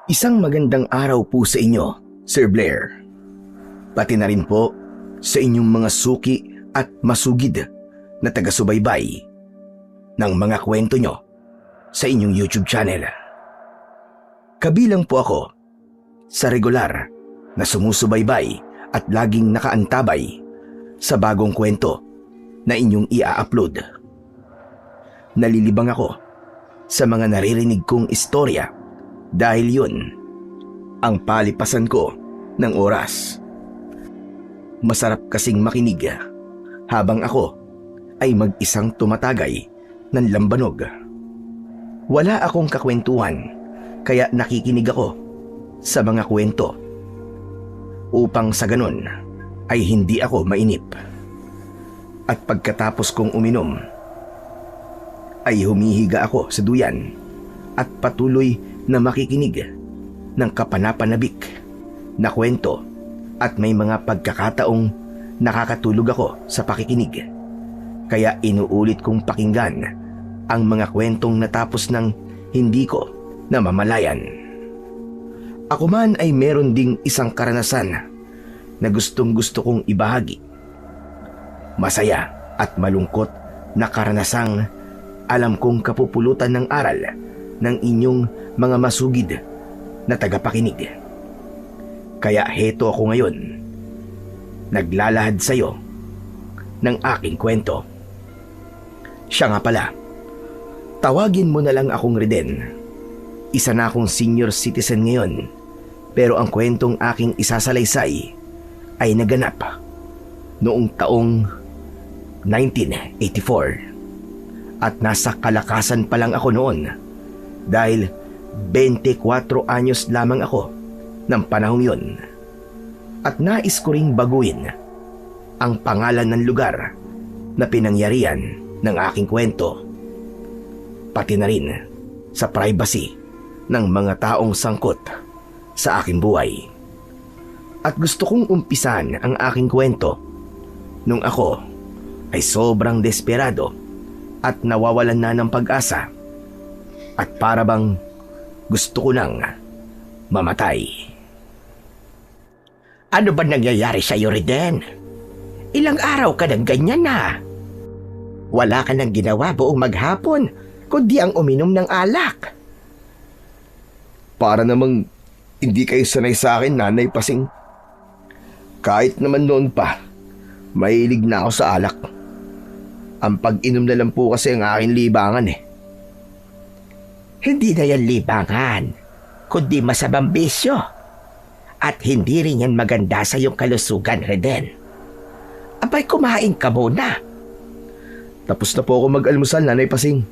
Isang magandang araw po sa inyo, Sir Blair. Pati na rin po sa inyong mga suki at masugid na taga-subaybay ng mga kwento nyo sa inyong YouTube channel. Kabilang po ako sa regular na sumusubaybay at laging nakaantabay sa bagong kwento na inyong ia-upload. Nalilibang ako sa mga naririnig kong istorya dahil yun ang palipasan ko ng oras. Masarap kasing makinig habang ako ay mag-isang tumatagay ng lambanog. Wala akong kakwentuhan kaya nakikinig ako sa mga kwento upang sa ganun ay hindi ako mainip. At pagkatapos kong uminom ay humihiga ako sa duyan at patuloy na makikinig ng kapanapanabik na kwento at may mga pagkakataong nakakatulog ako sa pakikinig. Kaya inuulit kong pakinggan ang mga kwentong natapos ng hindi ko namamalayan. Ako man ay meron ding isang karanasan na gustong-gusto kong ibahagi. Masaya at malungkot na karanasang alam kong kapupulutan ng aral ng inyong mga masugid na tagapakinig. Kaya heto ako ngayon, naglalahad sa iyo ng aking kwento. Siya nga pala, tawagin mo na lang akong Reden. Isa na akong senior citizen ngayon, pero ang kwentong aking isasalaysay ay naganap noong taong 1984 at nasa kalakasan pa lang ako noon dahil 24 anyos lamang ako ng panahong yun. At nais ko ring baguhin ang pangalan ng lugar na pinangyarihan ng aking kwento, pati na rin sa privacy ng mga taong sangkot sa aking buhay. At gusto kong umpisan ang aking kwento nung ako ay sobrang desperado at nawawalan na ng pag-asa at para bang gusto ko nang mamatay. Ano ba nangyayari sa iyo, Reden? Ilang araw ka nang ganyan na. Wala ka nang ginawa buong maghapon kundi ang uminom ng alak. Para namang hindi kayo sanay sa akin, Nanay Pasing. Kahit naman noon pa, mahilig na ako sa alak. Ang pag-inom na lang po kasi ang aking libangan eh. Hindi na yan libangan, kundi masamang bisyo. At hindi rin yan maganda sa iyong kalusugan, Reden. Abay, kumain ka muna. Tapos na po ako mag-almusal, Nanay Pasing.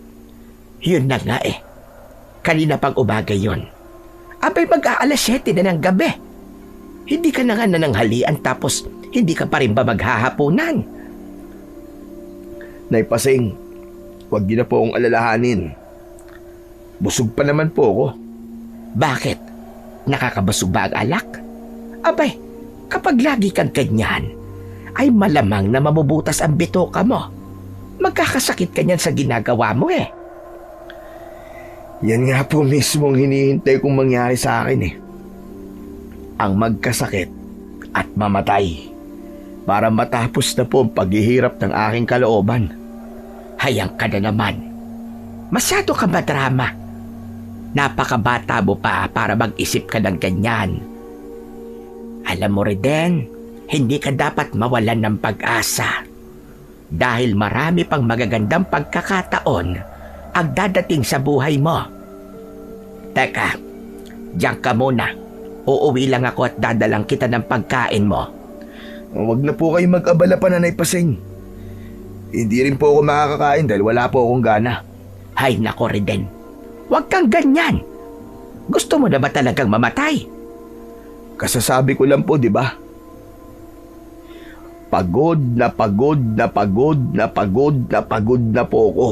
Yun na nga eh. Kanina pang umaga yun. Abay, mag-aalas 7 na ng gabi. Hindi ka na nga nananghalian tapos hindi ka pa rin ba maghahaponan? Nay Pasing, huwag niyo na po akong alalahanin. Busog pa naman po ako. Bakit? Nakakabusog ba ang alak? Abay, kapag lagi kang ganyan, ay malamang na mabubutas ang bitoka mo. Magkakasakit ka niyan sa ginagawa mo eh. Yan nga po mismo ang hinihintay kong mangyari sa akin eh. Ang magkasakit at mamatay para matapos na po ang paghihirap ng aking kalooban. Hayang ka na naman. Masyado ka madrama. Napakabata mo pa para mag-isip ka ng ganyan. Alam mo, Reden, hindi ka dapat mawalan ng pag-asa. Dahil marami pang magagandang pagkakataon ang dadating sa buhay mo. Teka, diyan ka muna. Uuwi lang ako at dadalang kita ng pagkain mo. Huwag na po kayo mag-abala pa, Nanay Pasing. Hindi rin po ako makakakain dahil wala po akong gana. Hay nako, Reden. Huwag kang ganyan. Gusto mo na ba talagang mamatay? Kasasabi ko lang po, di ba? Pagod na pagod na pagod na pagod na pagod na po ako.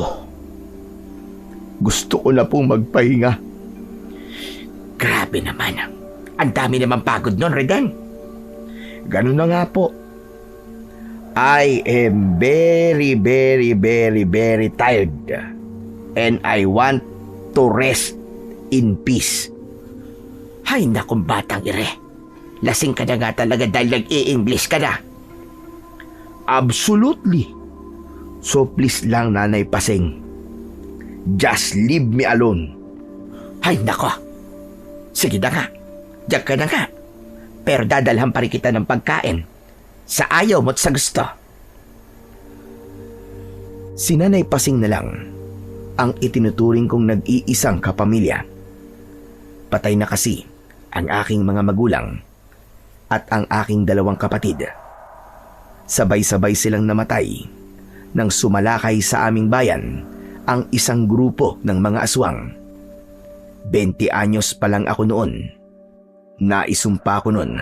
Gusto ko na pong magpahinga. Grabe naman. Ang dami naman pagod nun, Reden. Ganun na nga po. I am very, very, very, very tired. And I want to rest in peace. Hay nakong batang ire. Lasing ka na nga talaga dahil nag-i-English ka na. Absolutely. So please lang, Nanay Paseng. Just leave me alone. Hay nako. Sige na nga. Diyan ka na nga. Pero dadalhan pa rin kita ng pagkain. Sa ayaw mo't sa gusto. Si Nanay Pasing na lang ang itinuturing kong nag-iisang kapamilya. Patay na kasi ang aking mga magulang at ang aking dalawang kapatid. Sabay-sabay silang namatay nang sumalakay sa aming bayan ang isang grupo ng mga aswang. 20 anyos pa lang ako noon. Naisumpa ko noon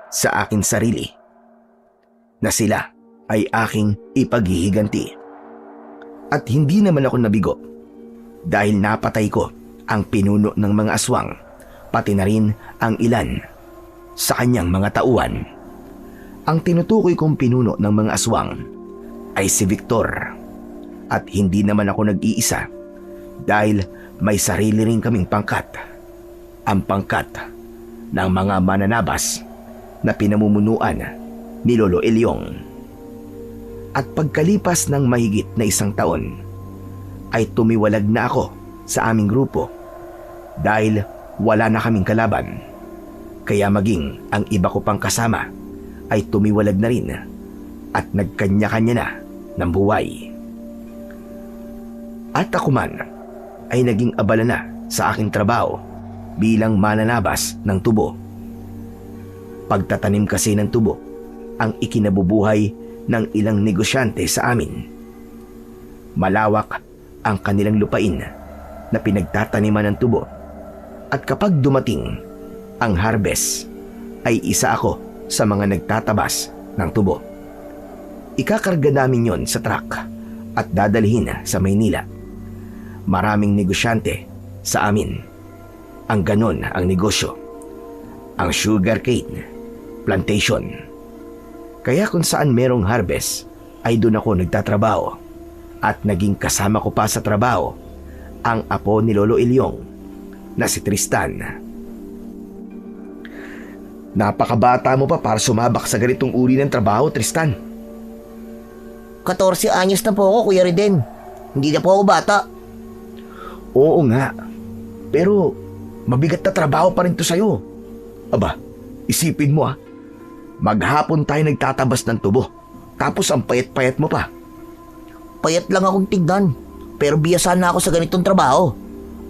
sa akin sarili na sila ay aking ipaghihiganti. At hindi naman ako nabigo dahil napatay ko ang pinuno ng mga aswang, pati na rin ang ilan sa kanyang mga tauhan. Ang tinutukoy kong pinuno ng mga aswang ay si Victor. At hindi naman ako nag-iisa dahil may sarili rin kaming pangkat. Ang pangkat ng mga mananabas na pinamumunuan ni Lolo Ilyong. At pagkalipas ng mahigit na 1 taon, ay tumiwalag na ako sa aming grupo dahil wala na kaming kalaban. Kaya maging ang iba ko pang kasama ay tumiwalag na rin at nagkanya-kanya na ng buhay. At ako man ay naging abala na sa aking trabaho bilang mananabas ng tubo. Pagtatanim kasi ng tubo ang ikinabubuhay ng ilang negosyante sa amin. Malawak ang kanilang lupain na pinagtataniman ng tubo at kapag dumating ang harvest ay isa ako sa mga nagtatabas ng tubo. Ikakarga namin yon sa truck at dadalhin sa Maynila. Maraming negosyante sa amin. Ang ganon ang negosyo. Ang sugarcane plantation. Kaya kung saan merong harvest ay doon ako nagtatrabaho at naging kasama ko pa sa trabaho ang apo ni Lolo Ilyong na si Tristan. Napakabata mo pa para sumabak sa ganitong uri ng trabaho, Tristan. 14 anyos na po ako, Kuya Riden. Hindi na po ako bata. Oo nga, pero mabigat na trabaho pa rin to sa'yo. Aba, isipin mo maghapon tayo nagtatabas ng tubo, tapos ang payat-payat mo pa. Payat lang akong tignan, pero biyasa na ako sa ganitong trabaho.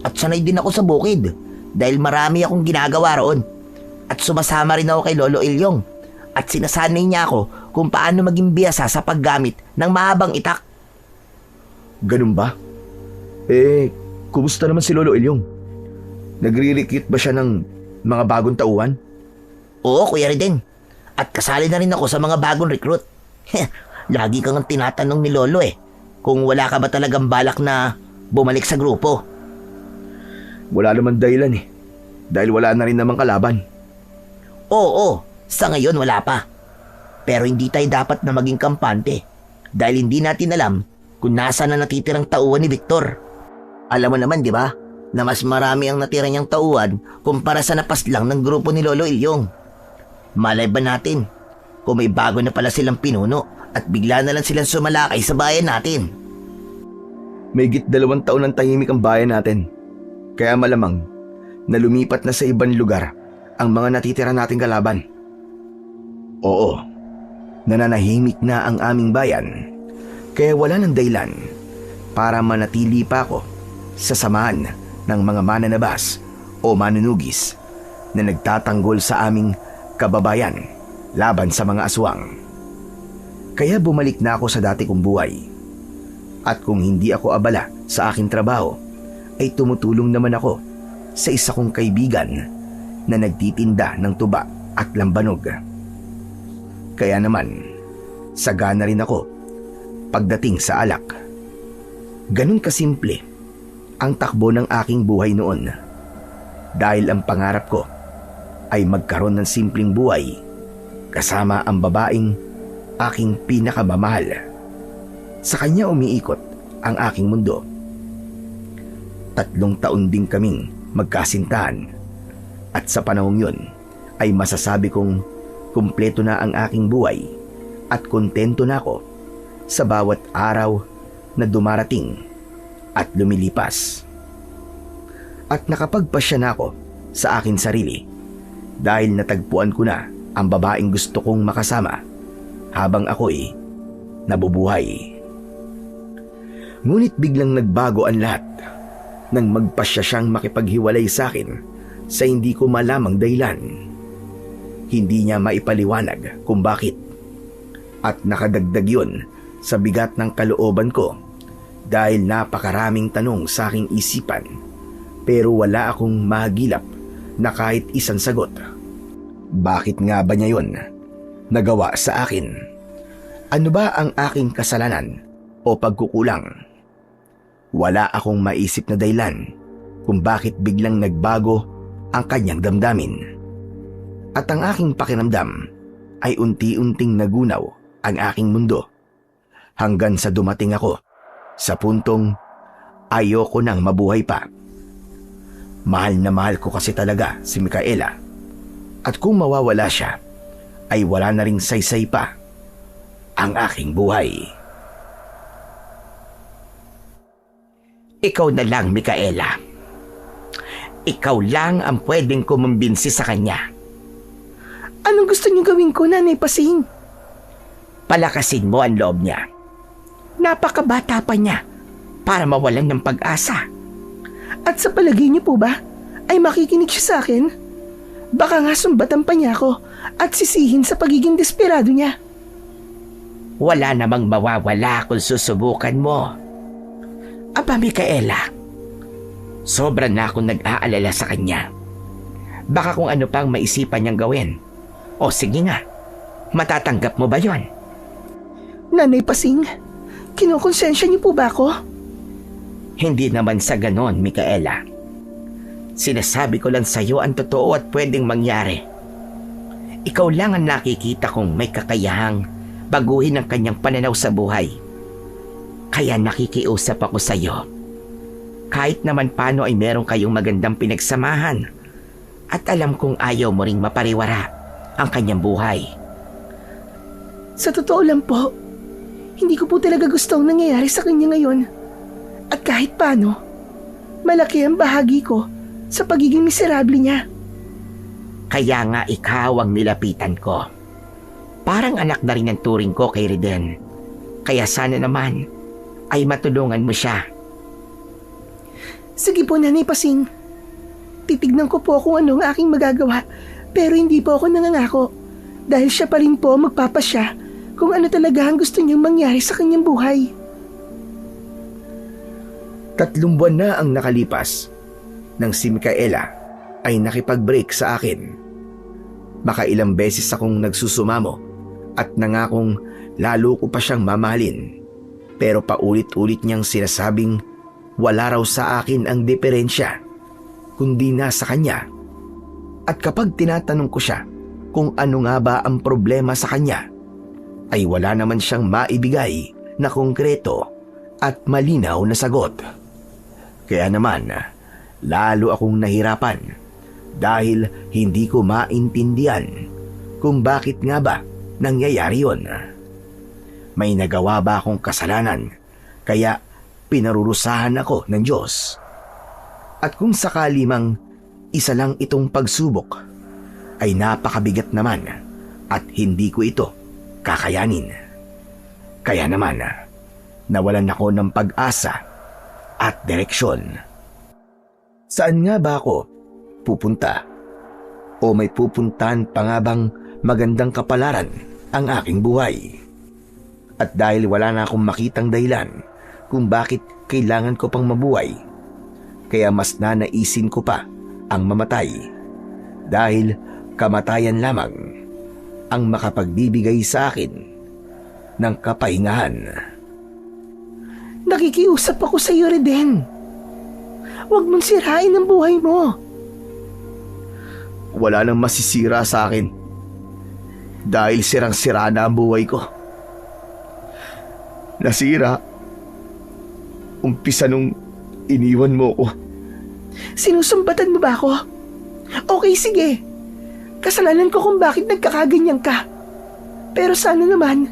At sanay din ako sa bukid, dahil marami akong ginagawa roon. At sumasama rin ako kay Lolo Ilyong, at sinasanay niya ako kung paano maging biyasa sa paggamit ng mahabang itak. Ganun ba? Kumusta naman si Lolo Ilyong? Nagre-recruit ba siya ng mga bagong tauhan? Oo, Kuya Riden. At kasali na rin ako sa mga bagong recruit. Lagi kang tinatanong ni Lolo kung wala ka ba talagang balak na bumalik sa grupo. Wala naman dahilan dahil wala na rin namang kalaban. Oo, sa ngayon wala pa. Pero hindi tayo dapat na maging kampante dahil hindi natin alam kung nasa na natitirang tauhan ni Victor. Alam mo naman, di ba, na mas marami ang natira niyang tauhan kumpara sa napaslang ng grupo ni Lolo Ilyong. Malay ba natin kung may bago na pala silang pinuno at bigla na lang silang sumalakay sa bayan natin? May higit 2 taon ng tahimik ang bayan natin. Kaya malamang na lumipat na sa ibang lugar ang mga natitira nating kalaban. Oo, nananahimik na ang aming bayan. Kaya wala nang dahilan para manatili pa ako sa samahan ng mga mananabas o manunugis na nagtatanggol sa aming kababayan laban sa mga aswang. Kaya bumalik na ako sa dati kong buhay. At kung hindi ako abala sa aking trabaho, ay tumutulong naman ako sa isa kong kaibigan na nagtitinda ng tuba at lambanog. Kaya naman, sagana rin ako pagdating sa alak. Ganun kasimple ang takbo ng aking buhay noon. Dahil ang pangarap ko ay magkaroon ng simpleng buhay kasama ang babaeng aking pinakamamahal. Sa kanya umiikot ang aking mundo. 3 taon din kaming magkasintahan At sa panahong yun ay masasabi kong kumpleto na ang aking buhay at kontento na ako sa bawat araw na dumarating at lumilipas. At nakapagpasya na ako sa akin sarili dahil natagpuan ko na ang babaeng gusto kong makasama habang ako'y nabubuhay. Ngunit biglang nagbago ang lahat nang magpasya siyang makipaghiwalay sa akin sa hindi ko malamang dahilan. Hindi niya maipaliwanag kung bakit. At nakadagdag yun sa bigat ng kalooban ko dahil napakaraming tanong sa aking isipan pero wala akong mahagilap na kahit isang sagot. Bakit nga ba niya yun nagawa sa akin? Ano ba ang aking kasalanan o pagkukulang? Wala akong maisip na dahilan kung bakit biglang nagbago ang kanyang damdamin. At ang aking pakiramdam ay unti-unting nagunaw ang aking mundo hanggang sa dumating ako sa puntong ayoko nang mabuhay pa. Mahal na mahal ko kasi talaga si Micaela at kung mawawala siya ay wala na ring saysay pa ang aking buhay. Ikaw na lang, Micaela. Ikaw lang ang pwedeng kumumbinsi sa kanya. Anong gusto niyo gawin ko, Nanay Pasing? Palakasin mo ang loob niya. Napakabata pa niya para mawalan ng pag-asa. At sa palagay niyo po ba, ay makikinig siya sa akin? Baka nga sumbatan pa niya ako at sisihin sa pagiging desperado niya. Wala namang mawawala kung susubukan mo. Aba, Micaela, sobra na akong nag-aalala sa kanya. Baka kung ano pang maisipan niyang gawin. O sige nga, matatanggap mo ba yon? Nanay Pasing, kinukonsensya niyo po ba ako? Hindi naman sa ganon, Micaela. Sinasabi ko lang sa'yo ang totoo at pwedeng mangyari. Ikaw lang ang nakikita kong may kakayahang baguhin ang kanyang pananaw sa buhay. Kaya nakikiusap ako sa'yo. Kahit naman paano ay meron kayong magandang pinagsamahan at alam kong ayaw mo ring mapariwara ang kanyang buhay. Sa totoo lang po, hindi ko po talaga gusto ang nangyayari sa kanya ngayon. At kahit paano, malaki ang bahagi ko sa pagiging miserable niya. Kaya nga ikaw ang nilapitan ko. Parang anak na rin ang turing ko kay Reden. Kaya sana naman ay matulungan mo siya. Sige po, Nanay Pasing. Titignan ko po kung ano ang aking magagawa, pero hindi po ako nangangako dahil siya pa rin po magpapasya kung ano talaga ang gusto niyang mangyari sa kanyang buhay. 3 buwan na ang nakalipas nang si Micaela ay nakipag-break sa akin. Makailang beses akong nagsusumamo at nangakong lalo ko pa siyang mamahalin. Pero paulit-ulit niyang sinasabing wala raw sa akin ang diferensya, kundi nasa kanya. At kapag tinatanong ko siya kung ano nga ba ang problema sa kanya, ay wala naman siyang maibigay na konkreto at malinaw na sagot. Kaya naman, lalo akong nahirapan dahil hindi ko maintindihan kung bakit nga ba nangyayari yun. May nagawa ba akong kasalanan kaya pinarurusahan ako ng Diyos? At kung sakali mang isa lang itong pagsubok, ay napakabigat naman at hindi ko ito kakayanin. Kaya naman, nawalan ako ng pag-asa at direksyon. Saan nga ba ako pupunta? O may pupuntahan pa nga bang magandang kapalaran ang aking buhay? At dahil wala na akong makitang dahilan kung bakit kailangan ko pang mabuhay, kaya mas nanaisin ko pa ang mamatay dahil kamatayan lamang ang makapagbibigay sa akin ng kapahingahan. Nakikiusap ako sa iyo, Reden. Huwag mong sirain ang buhay mo. Wala nang masisira sa akin dahil sirang-sira na ang buhay ko. Nasira umpisa nung iniwan mo ko. Sinusumbatan mo ba ako? Okay, sige. Kasalanan ko kung bakit nagkakaganyan ka. Pero sana naman,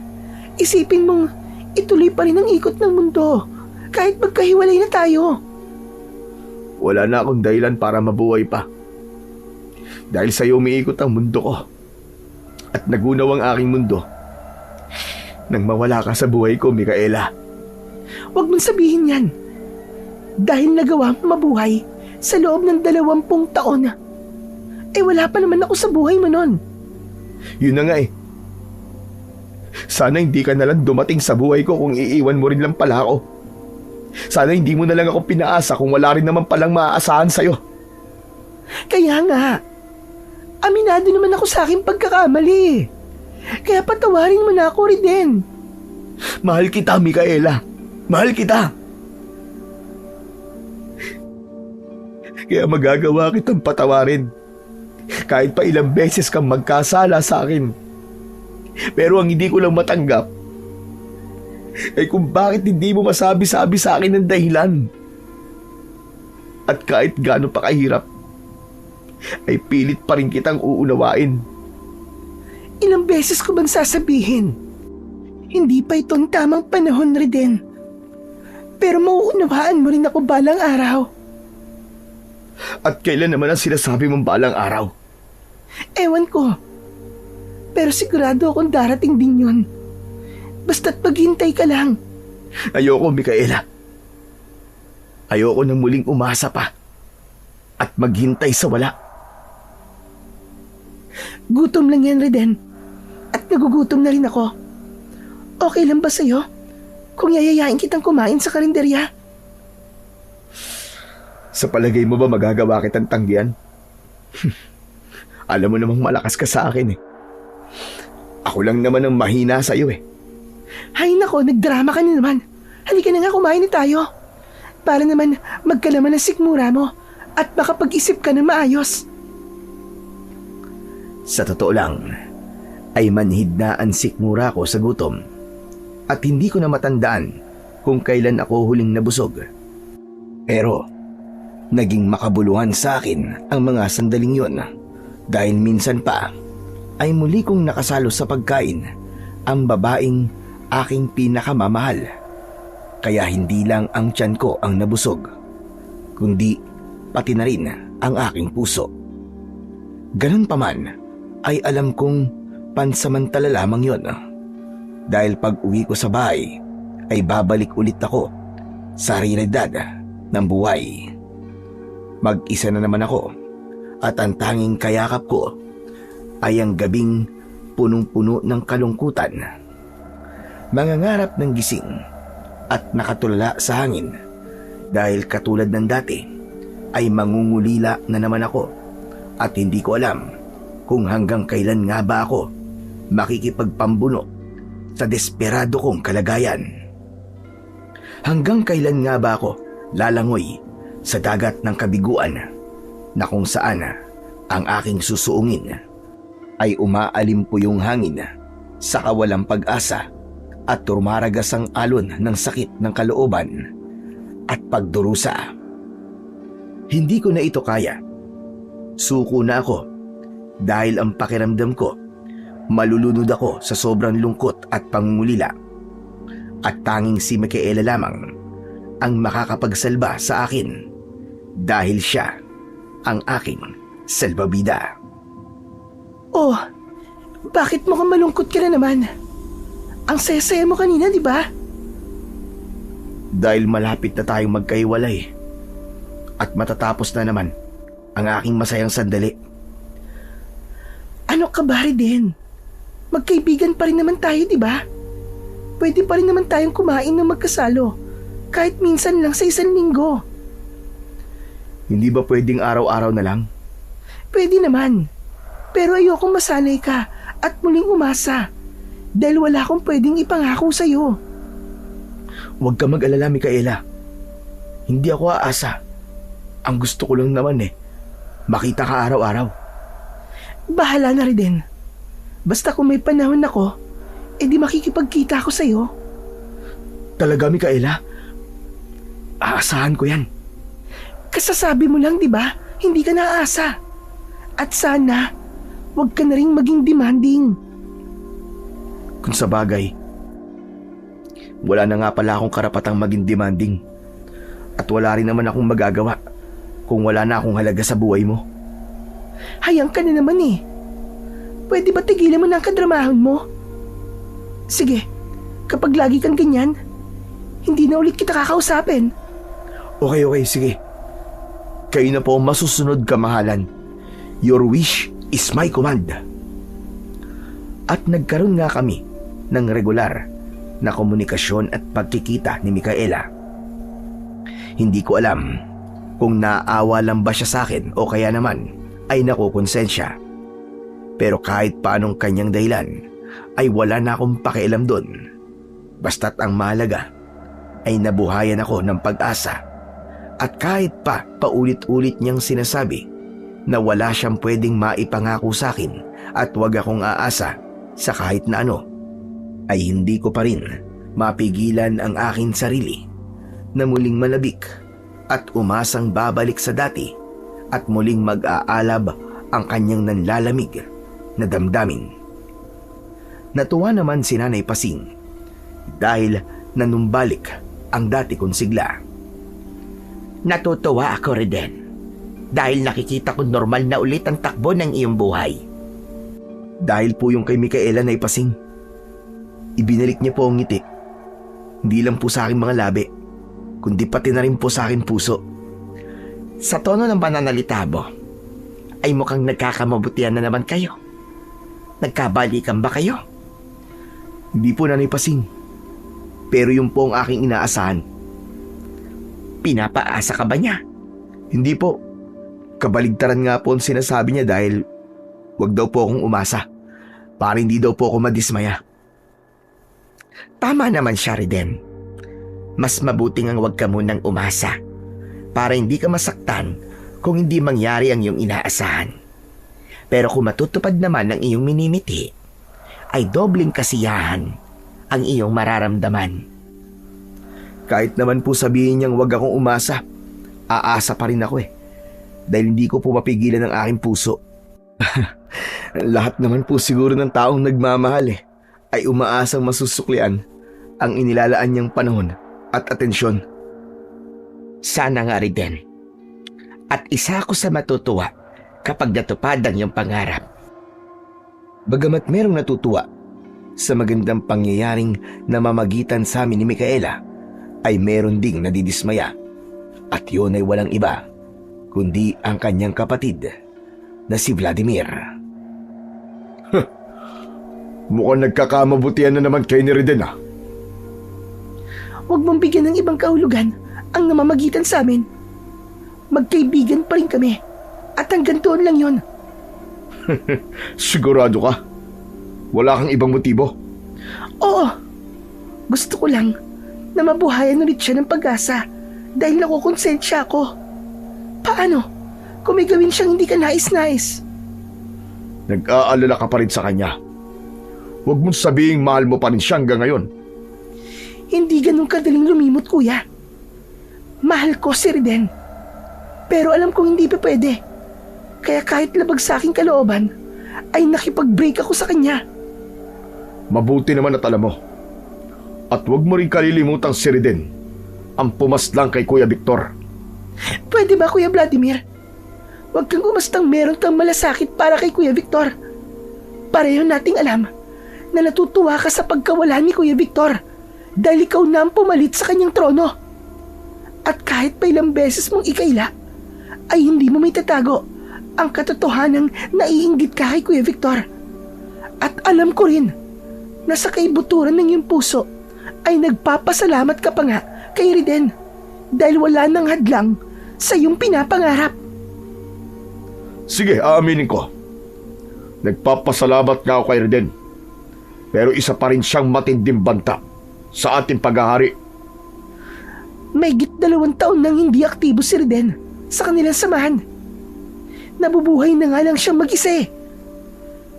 isipin mong ituloy pa rin ang ikot ng mundo kahit magkahiwalay na tayo. Wala na akong dahilan para mabuhay pa. Dahil sa'yo umiikot ang mundo ko. At nagunaw ang aking mundo. Nang mawala ka sa buhay ko, Micaela. Huwag mong sabihin yan. Dahil nagawa mo mabuhay sa loob ng 20 taon. Wala pa naman ako sa buhay mo nun. Yun na nga eh. Sana hindi ka nalang dumating sa buhay ko kung iiwan mo rin lang pala ako. Sana hindi mo na lang ako pinaasa kung wala rin naman palang maaasahan sa'yo. Kaya nga, aminado naman ako sa aking pagkakamali. Kaya patawarin mo na ako rin din. Mahal kita, Micaela. Mahal kita. Kaya magagawa kitang patawarin. Kahit pa ilang beses kang magkasala sa akin. Pero ang hindi ko lang matanggap ay kung bakit hindi mo masabi-sabi sa akin ng dahilan. At kahit gaano pa kahirap, ay pilit pa rin kitang uunawain. Ilang beses ko bang sasabihin? Hindi pa itong tamang panahon, Reden. Pero mauunawaan mo rin ako balang araw. At kailan naman ang sinasabi mong balang araw? Ewan ko. Pero sigurado akong darating din yun. Basta't maghintay ka lang. Ayoko, Micaela. Ayoko nang muling umasa pa at maghintay sa wala. Gutom lang yan, Reden. At nagugutom na rin ako. Okay lang ba sa'yo kung yayayain kitang kumain sa karinderya? Sa palagay mo ba magagawa kitang tanggihan? Alam mo namang malakas ka sa akin eh. Ako lang naman ang mahina sa'yo eh. Hay nako, nagdrama ka na naman. Halika na nga, kumain na tayo. Para naman magkalaman ng sikmura mo at makapag-isip ka na maayos. Sa totoo lang, ay manhid na ang sikmura ko sa gutom. At hindi ko na matandaan kung kailan ako huling nabusog. Pero, naging makabuluhan sa akin ang mga sandaling yon. Dahil minsan pa, ay muli kong nakasalo sa pagkain ang babaeng aking pinakamamahal. Kaya hindi lang ang tiyan ko ang nabusog, kundi pati na rin ang aking puso. Ganun pa man, ay alam kong pansamantala lamang yon. Dahil pag uwi ko sa bahay, ay babalik ulit ako sa realidad ng buhay. Mag-isa na naman ako at ang tanging kayakap ko ay ang gabing punong-puno ng kalungkutan. Mangangarap ng gising at nakatulala sa hangin dahil katulad ng dati ay mangungulila na naman ako at hindi ko alam kung hanggang kailan nga ba ako makikipagpambuno sa desperado kong kalagayan. Hanggang kailan nga ba ako lalangoy sa dagat ng kabiguan na kung saan ang aking susuungin ay umaalimpo yung hangin sa kawalang pag-asa at tumaragas ang alon ng sakit ng kalooban at pagdurusa. Hindi ko na ito kaya. Suko na ako dahil ang pakiramdam ko malulunod ako sa sobrang lungkot at pangungulila. At tanging si Micaela lamang ang makakapagsalba sa akin dahil siya ang aking salbabida. Oh, bakit mukhang malungkot ka na naman? Ang saya-saya mo kanina, di ba? Dahil malapit na tayong magkahiwalay at matatapos na naman ang aking masayang sandali. Ano ka ba, Reden? Magkaibigan pa rin naman tayo, di ba? Pwede pa rin naman tayong kumain ng magkasalo kahit minsan lang sa 1 linggo. Hindi ba pwedeng araw-araw na lang? Pwede naman. Pero ayokong masanay ka at muling umasa dahil wala akong pwedeng ipangako sa'yo. Huwag ka mag-alala, Micaela. Hindi ako aasa. Ang gusto ko lang naman makita ka araw-araw. Bahala na rin din. Basta kung may panahon ako, edi makikipagkita ako sa'yo. Talaga, Micaela? Aasahan ko yan. Kasasabi mo lang, di ba? Hindi ka naaasa. At sana, huwag ka na rin maging demanding. Kung sa bagay, wala na nga pala akong karapatang maging demanding. At wala rin naman akong magagawa kung wala na akong halaga sa buhay mo. Hayang ka na naman eh. Pwede ba tigilan mo na ang kadramahan mo? Sige, kapag lagi kang ganyan, hindi na ulit kita kakausapin. Okay, sige. Kayo na po ang masusunod, kamahalan. Your wish is my command. At nagkaroon nga kami ng regular na komunikasyon at pagkikita ni Micaela. Hindi ko alam kung naaawa lang ba siya sa akin o kaya naman ay nakukonsensya. Pero kahit paanong kanyang dahilan ay wala na akong pakialam doon. Basta't ang mahalaga ay nabuhayan ako ng pag-asa. At kahit pa paulit-ulit niyang sinasabi na wala siyang pwedeng maipangako sa akin at wag akong aasa sa kahit na ano, ay hindi ko pa rin mapigilan ang aking sarili na muling malabik at umasang babalik sa dati at muling mag-aalab ang kanyang nanlalamig na damdamin. Natuwa naman si Nanay Pasing dahil nanumbalik ang dati kong sigla. Natutuwa ako rin din dahil nakikita ko normal na ulit ang takbo ng iyong buhay. Dahil po yung kay Micaela, Nay Pasing, ibinalik niya po ang ngiti. Hindi lang po sa aking mga labi, kundi pati na rin po sa aking puso. Sa tono ng pananalita mo, ay mukhang nagkakamabutihan na naman kayo. Nagkabalikan ba kayo? Hindi po, Nanay Pasing. Pero yung po ang aking inaasahan. Pinapaasa ka ba niya? Hindi po. Kabaligtaran nga po ang sinasabi niya dahil wag daw po akong umasa para hindi daw po ako madismaya. Tama naman siya, Riden. Mas mabuting ang wag ka munang umasa para hindi ka masaktan kung hindi mangyari ang iyong inaasahan. Pero kung matutupad naman ang iyong minimiti, ay dobling kasiyahan ang iyong mararamdaman. Kahit naman po sabihin niyang wag akong umasa, aasa pa rin ako dahil hindi ko po mapigilan ang aking puso. Lahat naman po siguro ng taong nagmamahal ay umaasang masusuklian ang inilalaan niyang panahon at atensyon. Sana nga rin din. At isa ako sa matutuwa kapag natupad ang iyong pangarap. Bagamat merong natutuwa sa magandang pangyayaring namamagitan sa amin ni Micaela, ay meron ding nadidismaya. At yun ay walang iba kundi ang kanyang kapatid na si Vladimir. Mukhang nagkakamabutihan na naman kayo ni Riden. Huwag mong bigyan ng ibang kahulugan ang namamagitan sa amin. Magkaibigan pa rin kami at hanggang doon lang yun. Sigurado ka? Wala kang ibang motibo? Oo. Gusto ko lang na mabuhayan ulit siya ng pag-asa dahil nakukonsensya ako. Paano kung may gawin siyang hindi ka nais-nais? Nag-aalala ka pa rin sa kanya. Huwag mong sabihing mahal mo pa rin siya hanggang ngayon. Hindi ganun kadaling lumimot, kuya. Mahal ko si Riden. Pero alam kong hindi pa pwede. Kaya kahit labag sa aking kalooban, ay nakipag-break ako sa kanya. Mabuti naman at alam mo. At huwag mo rin kalilimutang si Riden ang pumaslang kay Kuya Victor. Pwede ba, Kuya Vladimir? Huwag kang umastang meron kang malasakit para kay Kuya Victor. Pareho nating alam na natutuwa ka sa pagkawala ni Kuya Victor dahil ikaw na ang pumalit sa kanyang trono. At kahit pa ilang beses mong ikaila, ay hindi mo may tatago ang katotohanang naiinggit ka kay Kuya Victor. At alam ko rin na sa kaibuturan ng iyong puso ay nagpapasalamat ka pa nga kay Riden dahil wala nang hadlang sa iyong pinapangarap. Sige, aaminin ko. Nagpapasalamat nga ako kay Riden. Pero isa pa rin siyang matinding banta sa ating paghahari. Mahigit 2 taon nang hindi aktibo si Riden sa kanilang samahan. Nabubuhay na nga lang siyang mag-isa.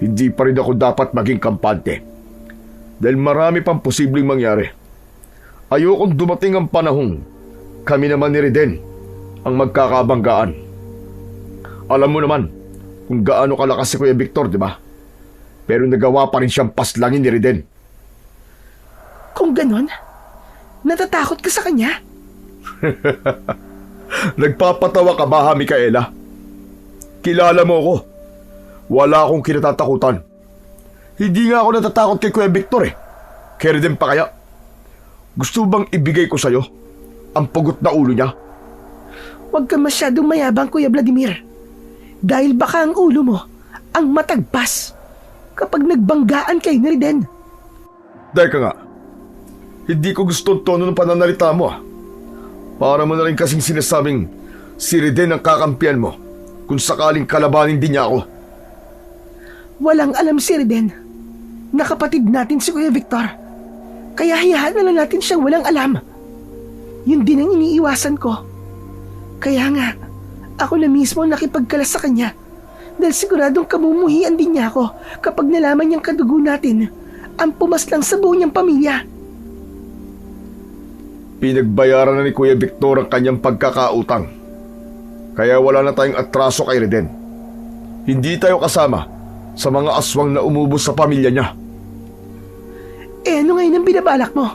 Hindi pa rin ako dapat maging kampante. Dahil marami pang posibleng mangyari. Ayokong dumating ang panahong kami naman ni Riden ang magkakabanggaan. Alam mo naman kung gaano kalakas si Kuya Victor, di ba? Pero nagawa pa rin siyang paslangin ni Reden. Kung ganon, natatakot ka sa kanya? Nagpapatawa ka ba, ha, Micaela? Kilala mo ako. Wala akong kinatatakutan. Hindi nga ako natatakot kay Kuya Victor eh. Kaya Reden pa kaya? Gusto bang ibigay ko sa'yo ang pugot na ulo niya? Huwag ka masyadong mayabang, Kuya Vladimir. Dahil baka ang ulo mo ang matagpas kapag nagbanggaan kayo ni Reden. Teka nga, hindi ko gusto ang tono ng pananalita mo. Para mo na rin kasing sinasabing si Reden ang kakampiyan mo kung sakaling kalabanin din niya ako. Walang alam si Reden na kapatid natin si Kuya Victor. Kaya hayaan na lang natin siyang walang alam. Yun din ang iniiwasan ko. Kaya nga, ako na mismo nakipagkalas sa kanya dahil siguradong kamumuhian din niya ako kapag nalaman niyang kadugo natin ang pumaslang sa buo niyang pamilya. Pinagbayaran na ni Kuya Victor ang kanyang pagkakautang. Kaya wala na tayong atraso kay Reden. Hindi tayo kasama sa mga aswang na umubos sa pamilya niya. Eh ano ngayon ang binabalak mo?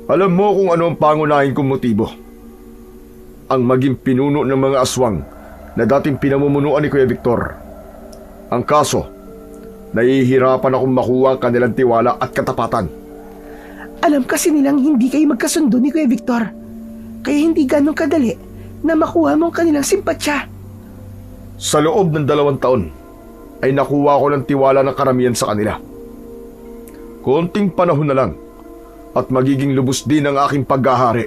Alam mo kung ano ang pangunahin kong motibo. Ang maging pinuno ng mga aswang na dating pinamumunuan ni Kuya Victor. Ang kaso, nahihirapan akong makuha ang kanilang tiwala at katapatan. Alam kasi nilang hindi kayo magkasundo ni Kuya Victor. Kaya hindi ganong kadali na makuha mo ang kanilang simpatsya. Sa loob ng 2 taon, ay nakuha ko ng tiwala ng karamihan sa kanila. Konting panahon na lang at magiging lubos din ang aking paghahari.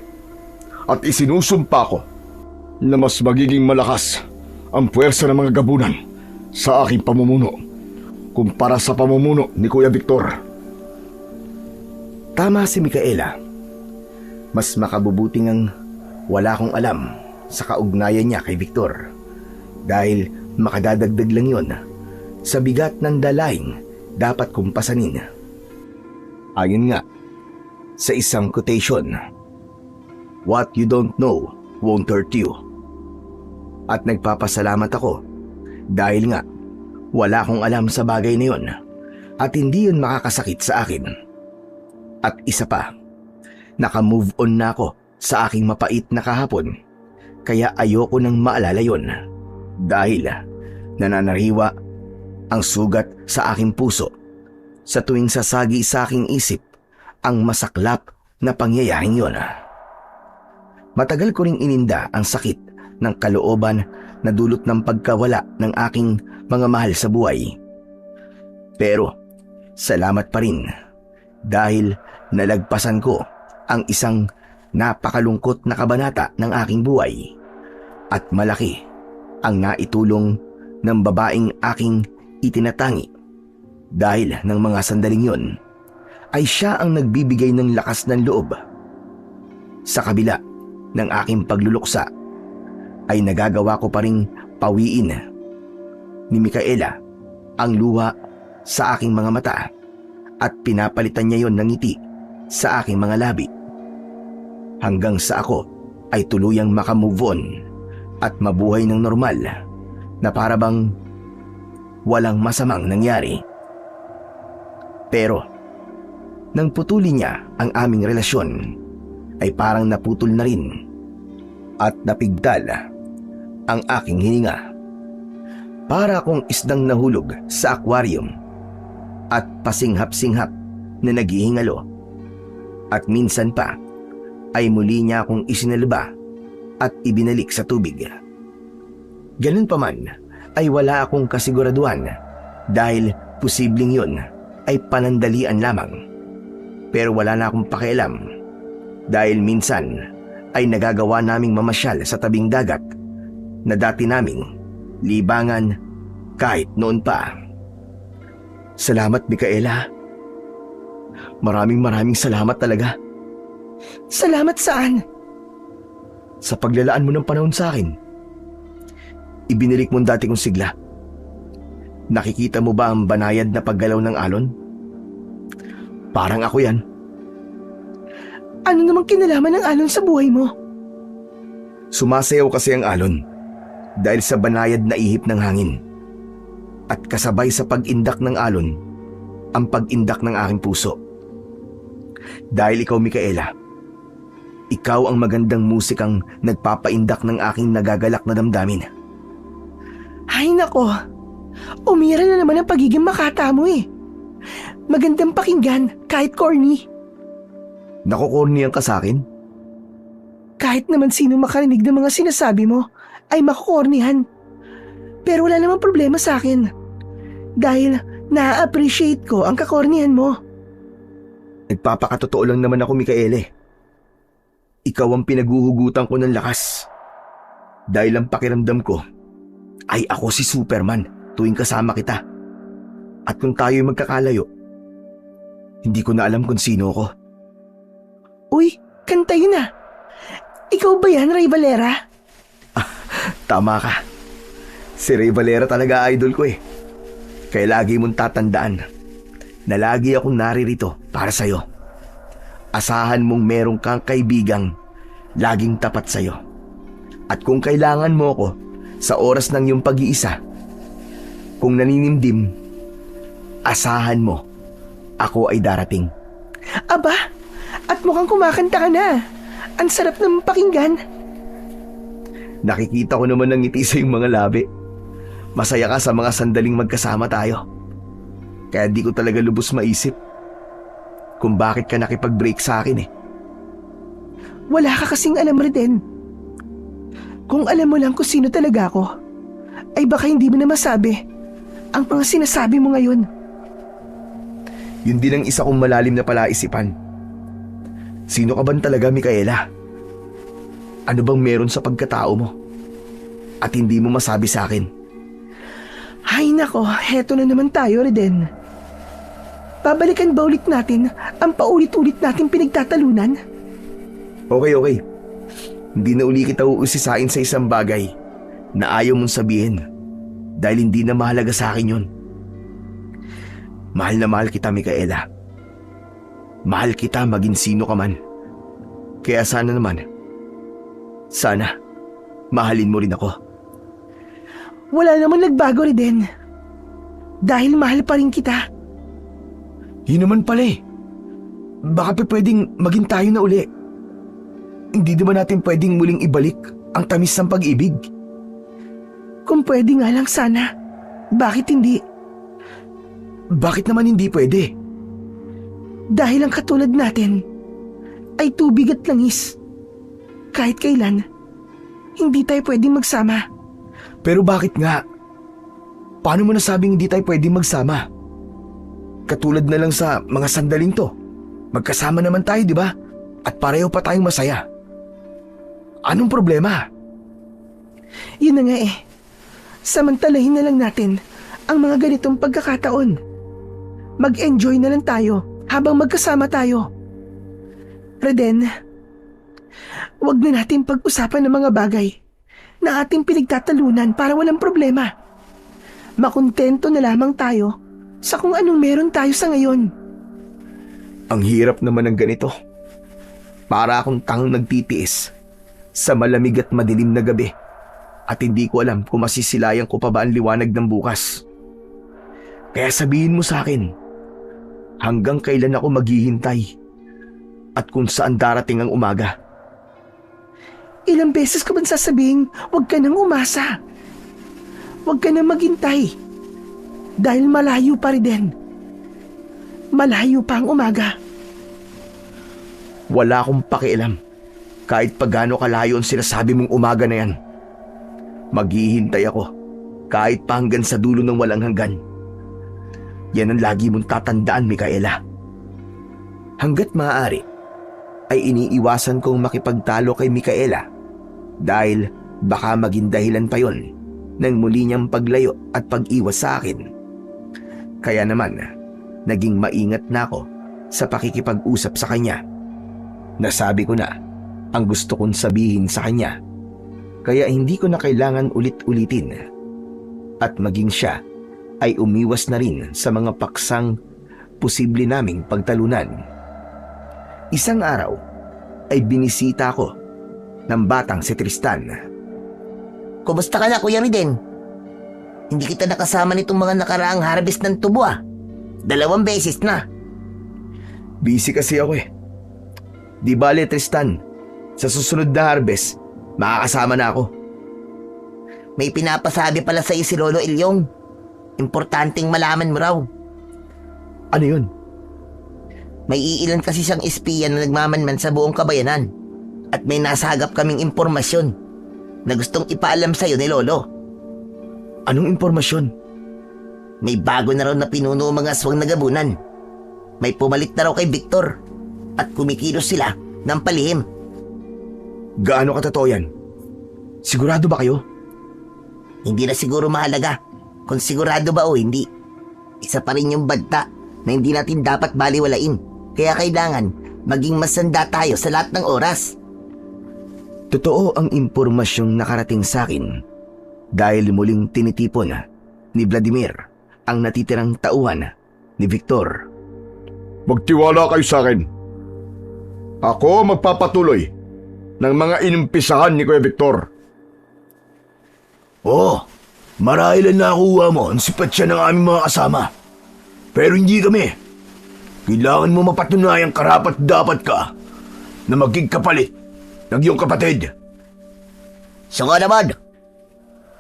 At isinusumpa ko na mas magiging malakas ang puwersa ng mga gabunan sa aking pamumuno kumpara sa pamumuno ni Kuya Victor. Tama si Micaela. Mas makabubuting ang wala akong alam sa kaugnayan niya kay Victor. Dahil makadadagdag lang yon sa bigat ng dalaing dapat kong pasanin. Ayon nga sa isang quotation, "What you don't know won't hurt you." At nagpapasalamat ako dahil nga wala akong alam sa bagay na yon at hindi yun makakasakit sa akin. At isa pa, naka-move on na ako sa aking mapait na kahapon, kaya ayoko nang maalala yon dahil nananariwa ang sugat sa aking puso sa tuwing sasagi sa aking isip ang masaklap na pangyayaring yon. Matagal ko ring ininda ang sakit ng kalooban na dulot ng pagkawala ng aking mga mahal sa buhay. Pero salamat pa rin dahil nalagpasan ko ang isang napakalungkot na kabanata ng aking buhay at malaki ang naitulong ng babaeng aking itinatangi dahil ng mga sandaling yon ay siya ang nagbibigay ng lakas ng loob. Sa kabila ng aking pagluluksa ay nagagawa ko pa ring pawiin ni Micaela ang luha sa aking mga mata at pinapalitan niya yon ng ngiti sa aking mga labi hanggang sa ako ay tuluyang makamove on at mabuhay ng normal na para bang walang masamang nangyari. Pero nang putulin niya ang aming relasyon ay parang naputol na rin at napigtal ang aking hininga. Para akong isdang nahulog sa aquarium at pasinghap-singhap na naghihingalo. At minsan pa ay muli niya akong isinalba at ibinalik sa tubig. Ganun pa man ay wala akong kasiguraduhan dahil posibleng yun ay panandalian lamang. Pero wala na akong pakialam dahil minsan ay nagagawa naming mamasyal sa tabing dagat na dati naming libangan kahit noon pa. Salamat, Micaela. Maraming salamat talaga. Salamat saan? Sa paglalaan mo ng panahon sa akin. Ibinalik mo ang dati kong sigla. Nakikita mo ba ang banayad na paggalaw ng alon? Parang ako yan. Ano namang kinalaman ng alon sa buhay mo? Sumasayaw kasi ang alon dahil sa banayad na ihip ng hangin. At kasabay sa pag-indak ng alon, ang pag-indak ng aking puso. Dahil ikaw, Micaela, ikaw ang magandang musikang nagpapaindak ng aking nagagalak na damdamin. Ay nako, umira na naman ang pagiging makata mo eh. Magandang pakinggan kahit corny. Nakukornihan ka sa akin? Kahit naman sino makarinig ng mga sinasabi mo ay makukornihan. Pero wala namang problema sa akin. Dahil na-appreciate ko ang kakornihan mo. Nagpapakatotoo lang naman ako, Micaela. Ikaw ang pinaguhugutan ko ng lakas. Dahil ang pakiramdam ko ay ako si Superman tuwing kasama kita. At kung tayo'y magkakalayo, hindi ko na alam kung sino ko. Uy, kanta yun ah. Ikaw ba yan, Ray Valera? Tama ka. Si Ray Valera talaga idol ko eh. Kaya lagi mong tatandaan na lagi akong naririto para sa'yo. Asahan mong merong kang kaibigang laging tapat sa'yo. At kung kailangan mo ko sa oras ng iyong pag-iisa, kung naninimdim, asahan mo, ako ay darating. Aba, at mukhang kumakanta ka na. Ang sarap naman pakinggan. Nakikita ko naman ng ngiti sa iyong mga labi. Masaya ka sa mga sandaling magkasama tayo. Kaya di ko talaga lubos maisip kung bakit ka nakipag-break sa akin eh. Wala ka kasing alam, Reden. Kung alam mo lang kung sino talaga ako, ay baka hindi mo na masabi ang mga sinasabi mo ngayon. Yun din ang isa kong malalim na palaisipan. Sino ka ba talaga, Micaela? Ano bang meron sa pagkatao mo? At hindi mo masabi sa akin? Ay nako, heto na naman tayo, Reden. Babalikan ba ulit natin ang paulit-ulit natin pinagtatalunan? Okay. Hindi na uli kita uusisain sa isang bagay na ayaw mong sabihin dahil hindi na mahalaga sa akin yun. Mahal na mahal kita, Micaela. Mahal kita maging sino ka man. Kaya sana mahalin mo rin ako. Wala naman nagbago, Reden. Dahil mahal pa rin kita. Yun naman pala eh. Baka pwedeng maging tayo na uli. Hindi naman natin pwedeng muling ibalik ang tamis ng pag-ibig. Kung pwede nga lang sana, bakit hindi? Bakit naman hindi pwede? Dahil ang katulad natin ay tubig at langis. Kahit kailan, hindi tayo pwedeng magsama. Pero bakit nga? Paano mo nasabing hindi tayo pwedeng magsama? Katulad na lang sa mga sandaling to. Magkasama naman tayo, di ba? At pareho pa tayong masaya. Anong problema? Yun na nga eh. Samantalahin na lang natin ang mga ganitong pagkakataon. Mag-enjoy na lang tayo habang magkasama tayo. Reden, wag na natin pag-usapan ng mga bagay na ating pinagtatalunan para walang problema. Makontento na lamang tayo sa kung anong meron tayo sa ngayon. Ang hirap naman ng ganito. Para akong tangang nagtitiis sa malamig at madilim na gabi at hindi ko alam kung masisilayan ko pa ba ang liwanag ng bukas. Kaya sabihin mo sa akin, hanggang kailan ako maghihintay at kung saan darating ang umaga. Ilang beses ko ba sasabihin, huwag ka nang umasa. Huwag ka nang maghintay. Dahil malayo pa rin din. Malayo pa ang umaga. Wala akong pakialam kahit pa gaano kalayo ang sinasabi mong umaga na yan. Maghihintay ako kahit pa hanggang sa dulo ng walang hanggan. Yan ang lagi mong tatandaan, Micaela. Hanggat maaari, ay iniiwasan kong makipagtalo kay Micaela dahil baka maging dahilan pa yon ng muli niyang paglayo at pag-iwas sa akin. Kaya naman, naging maingat na ako sa pakikipag-usap sa kanya. Nasabi ko na ang gusto kong sabihin sa kanya, kaya hindi ko na kailangan ulit-ulitin. At maging siya ay umiwas na rin sa mga paksang posible naming pagtalunan. Isang araw ay binisita ko ng batang si Tristan. Kumusta ka na, Kuya Riden? Hindi kita nakasama nitong mga nakaraang harvest ng tubo 2 beses na. Busy kasi ako eh. Di bale, Tristan. Sa susunod na harvest, makakasama na ako. May pinapasabi pala sa'yo si Lolo Ilyong. Importanteng malaman mo raw. Ano yun? May iilan kasi siyang espiya na nagmamanman sa buong kabayanan. At may nasagap kaming impormasyon na gustong ipaalam sa'yo ni Lolo. Anong impormasyon? May bago na raw na pinuno ang mga aswang na gabunan. May pumalit na raw kay Victor. At kumikilos sila ng palihim. Gaano katotoo yan? Sigurado ba kayo? Hindi na siguro mahalaga kung sigurado ba o hindi. Isa pa rin yung banta na hindi natin dapat baliwalain. Kaya kailangan maging masanda tayo sa lahat ng oras. Totoo ang impormasyong nakarating sa akin dahil muling tinitipon ni Vladimir ang natitirang tauhan ni Victor. Magtiwala kayo sa akin. Ako magpapatuloy ng mga inumpisahan ni Kuya Victor. Marahil na nakuha mo ang sipatsya ng aming mga kasama. Pero hindi kami. Kailangan mo mapatunayan karapat dapat ka na maging kapalit ng iyong kapatid. So nga naman,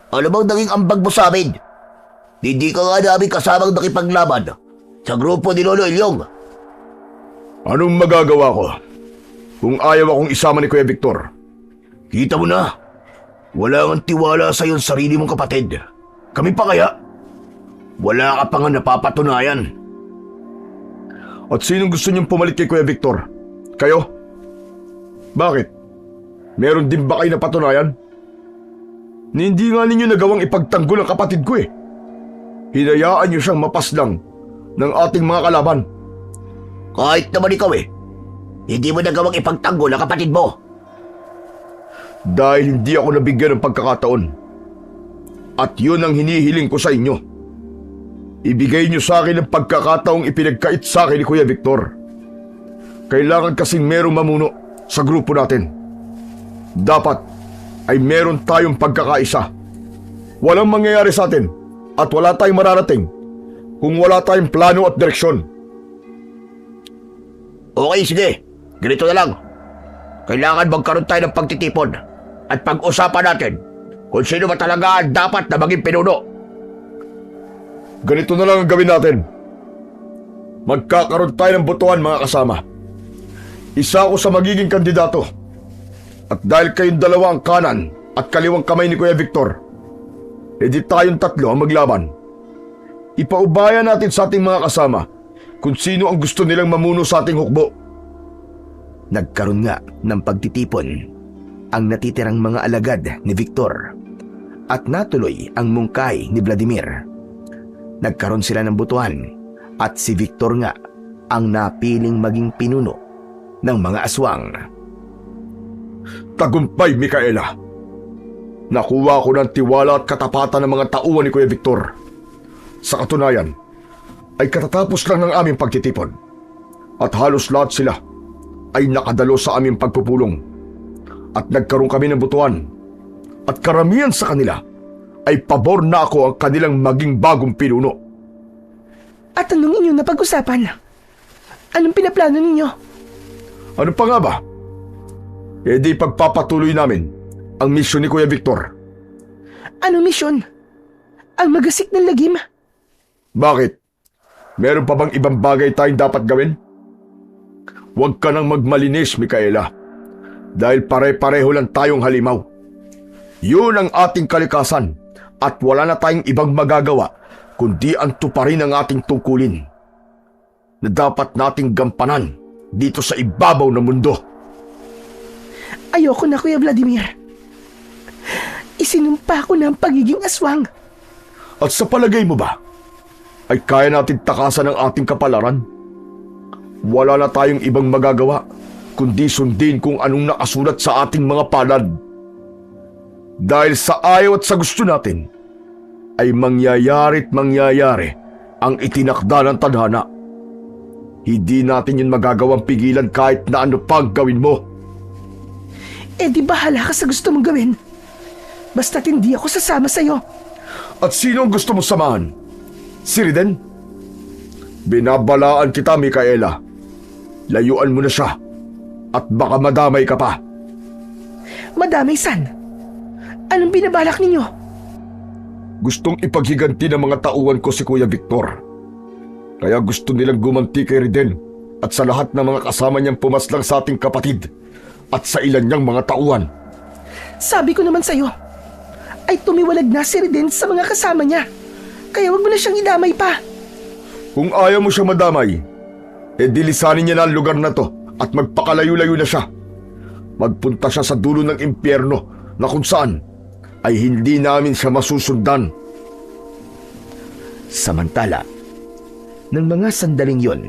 ano bang naging ambag mo sa amin? Hindi ka nga namin kasamang nakipaglaban sa grupo ni Lolo Ilyong. Anong magagawa ko kung ayaw akong isama ni Kuya Victor? Kita mo na, wala kang tiwala sa iyong sarili mong kapatid. Kami pa kaya? Wala ka pa nga napapatunayan. At sinong gusto niyong pumalit kay Kuya Victor? Kayo? Bakit? Meron din ba kayo napatunayan? Hindi nga ninyo nagawang ipagtanggol ang kapatid ko eh. Hinayaan niyo siyang mapaslang ng ating mga kalaban. Kahit naman ikaw hindi mo nagawang ipagtanggol ang kapatid mo. Dahil hindi ako nabigyan ng pagkakataon. At yun ang hinihiling ko sa inyo. Ibigay niyo sa akin ang pagkakataong ipinagkait sa akin ni Kuya Victor. Kailangan kasing merong mamuno sa grupo natin. Dapat ay meron tayong pagkakaisa. Walang mangyayari sa atin at wala tayong mararating kung wala tayong plano at direksyon. Okay, sige. Ganito na lang. Kailangan magkaroon tayo ng pagtitipon at pag-usapan natin kung sino ba talaga dapat na maging pinuno. Ganito na lang ang gawin natin. Magkakaroon tayo ng botohan, mga kasama. Isa ako sa magiging kandidato. At dahil kayong dalawa ang kanan at kaliwang kamay ni Kuya Victor, edi tayong tatlo ang maglaban. Ipaubaya natin sa ating mga kasama kung sino ang gusto nilang mamuno sa ating hukbo. Nagkaroon nga ng pagtitipon ang natitirang mga alagad ni Victor at natuloy ang mungkay ni Vladimir. Nagkaroon sila ng botohan at si Victor nga ang napiling maging pinuno ng mga aswang. Tagumpay, Micaela. Nakuha ko ng tiwala at katapatan ng mga tauhan ni Kuya Victor. Sa katunayan, ay katatapos lang ng aming pagtitipon at halos lahat sila ay nakadalo sa aming pagpupulong at nagkaroon kami ng botohan at karamihan sa kanila ay pabor na ako ang kanilang maging bagong pinuno. At anong inyong napag-usapan? Anong pinaplano ninyo? Ano pa nga ba? E di pagpapatuloy namin ang misyon ni Kuya Victor. Anong misyon? Ang magasik ng lagim? Bakit? Meron pa bang ibang bagay tayong dapat gawin? Huwag ka nang magmalinis, Micaela. Dahil pare-pareho lang tayong halimaw. Yun ang ating kalikasan at wala na tayong ibang magagawa kundi ang tuparin ang ating tungkulin na dapat nating gampanan dito sa ibabaw ng mundo. Ayoko na, Kuya Vladimir. Isinumpa ko na ang pagiging aswang. At sa palagay mo ba, ay kaya natin takasan ang ating kapalaran? Wala na tayong ibang magagawa kundi sundin kung anong nakasulat sa ating mga palad. Dahil sa ayaw at sa gusto natin, ay mangyayari't mangyayari ang itinakda ng tadhana. Hindi natin yun magagawang pigilan kahit na ano pang gawin mo. Eh di bahala ka sa gusto mong gawin. Basta't hindi ako sasama sa'yo. At sino ang gusto mo samahan? Si Riden? Binabalaan kita, Micaela. Layuan mo na siya. At baka madamay ka pa. Madamay san? Anong binabalak ninyo? Gustong ipaghiganti ng mga tauhan ko si Kuya Victor. Kaya gusto nilang gumanti kay Riden at sa lahat ng mga kasama niyang pumaslang sa ating kapatid at sa ilan niyang mga tauhan. Sabi ko naman sa'yo, ay tumiwalag na si Riden sa mga kasama niya. Kaya wag mo na siyang idamay pa. Kung ayaw mo siya madamay, dilisanin niya na ang lugar na to at magpakalayo-layo na siya. Magpunta siya sa dulo ng impyerno na kung saan ay hindi namin siya masusundan. Samantala, ng mga sandaling yon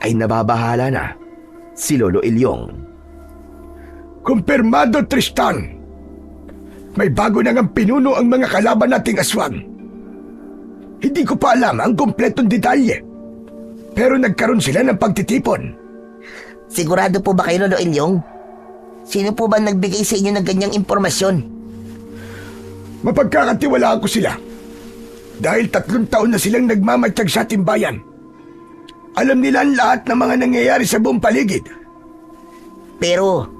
ay nababahala na si Lolo Ilyong. Kumpirmado, Tristan! May bago na ngang pinuno ang mga kalaban nating aswang. Hindi ko pa alam ang kumpletong detalye, pero nagkaroon sila ng pagtitipon. Sigurado po ba kayo, Lolo Ilyong? Sino po ba nagbigay sa inyo ng ganyang impormasyon? Mapagkakatiwalaan ko sila. Dahil 3 taon na silang nagmamatsyag sa ating bayan. Alam nila ang lahat ng mga nangyayari sa buong paligid. Pero,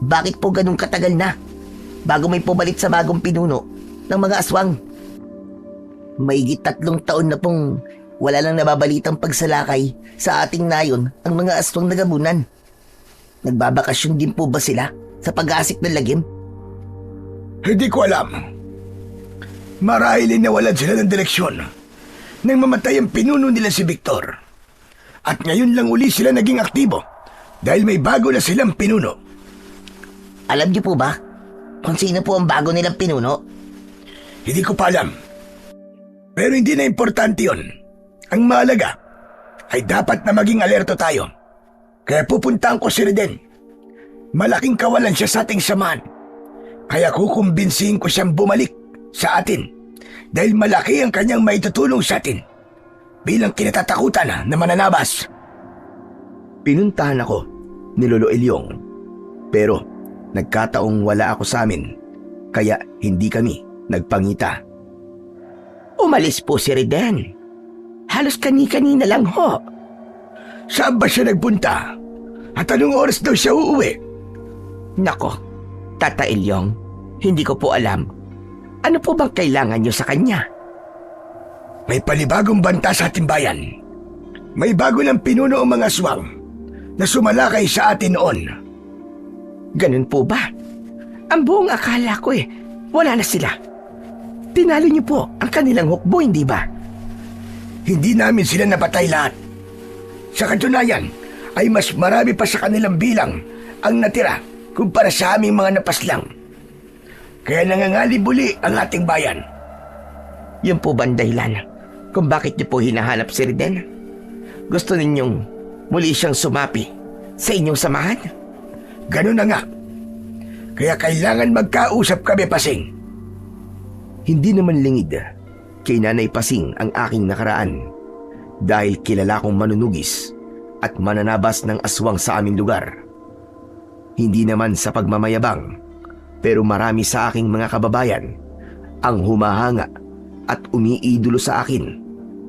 bakit po ganun katagal na bago may pumalit sa bagong pinuno ng mga aswang? Maigit 3 taon na pong wala lang nababalitang pagsalakay sa ating nayon ang mga aswang na gabunan. Nagbabakasyon din po ba sila sa pag-aasik ng lagim? Hindi ko alam. Marahil nawalan sila ng direksyon nang mamatay ang pinuno nila si Victor. At ngayon lang uli sila naging aktibo dahil may bago na silang pinuno. Alam niyo po ba kung sino po ang bago nilang pinuno? Hindi ko pa alam. Pero hindi na importante yun. Ang mahalaga ay dapat na maging alerto tayo. Kaya pupuntahan ko si Riden. Malaking kawalan siya sa ating samahan. Kaya kukumbinsihin ko siyang bumalik sa atin dahil malaki ang kanyang maitutulong sa atin bilang kinatatakutan na mananabas. Pinuntahan ako ni Lolo Ilyong, pero nagkataong wala ako sa amin, kaya hindi kami nagpangita. Umalis po si Riden. Halos kani-kanina lang ho. Saan ba siya nagpunta? At anong oras daw siya uuwi? Nako, Tata Ilyong, hindi ko po alam. Ano po bang kailangan niyo sa kanya? May panibagong banta sa ating bayan. May bago ng pinuno ang mga aswang na sumalakay sa atin noon. Ganun po ba? Ang buong akala ko wala na sila. Tinalo niyo po ang kanilang hukbo, hindi ba? Hindi namin sila napatay lahat. Sa katunayan, ay mas marami pa sa kanilang bilang ang natira kumpara sa aming mga napaslang. Kaya nangangalib-uli ang ating bayan. Yun po ba ang dahilan kung bakit niyo po hinahanap si Riden? Gusto ninyong muli siyang sumapi sa inyong samahan? Ganun na nga. Kaya kailangan magkausap kami, Pasing. Hindi naman lingid kay Nanay Pasing ang aking nakaraan dahil kilala kong manunugis at mananabas ng aswang sa aming lugar. Hindi naman sa pagmamayabang, pero marami sa aking mga kababayan ang humahanga at umiidolo sa akin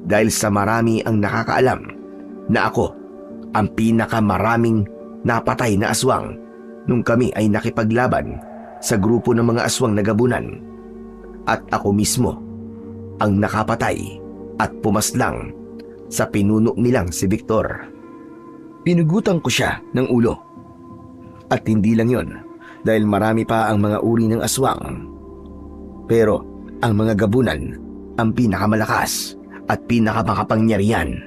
dahil sa marami ang nakakaalam na ako ang pinakamaraming napatay na aswang nung kami ay nakipaglaban sa grupo ng mga aswang na gabunan. At ako mismo ang nakapatay at pumaslang sa pinuno nilang si Victor. Pinugutan ko siya ng ulo. At hindi lang yon, dahil marami pa ang mga uri ng aswang. Pero ang mga gabunan ang pinakamalakas at pinakamakapangyarihan.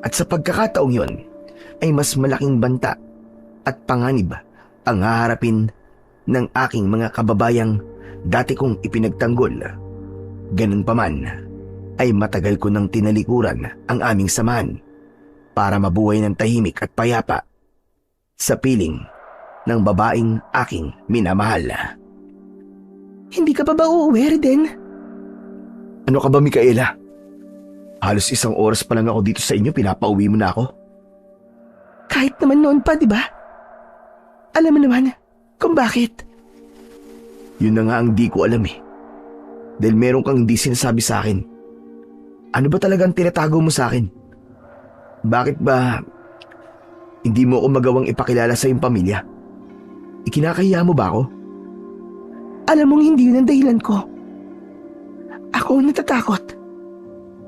At sa pagkakataong yon ay mas malaking banta at panganib ang haharapin ng aking mga kababayang dati kong ipinagtanggol. Ganun pa man, ay matagal ko nang tinalikuran ang aming samahan para mabuhay ng tahimik at payapa sa piling ng babaeng aking minamahal. Hindi ka pa ba uuwi, Riden? Ano ka ba, Micaela? Halos 1 oras pa lang ako dito sa inyo, pinapauwi mo na ako. Kahit naman noon pa, di ba? Alam mo naman kung bakit. Yun na nga ang di ko alam eh. Dahil meron kang hindi sinasabi sa akin. Ano ba talagang tinatago mo sa akin? Bakit ba hindi mo ako magawang ipakilala sa iyong pamilya? Ikinakahiya mo ba ako? Alam mong hindi yun ang dahilan ko. Ako ang natatakot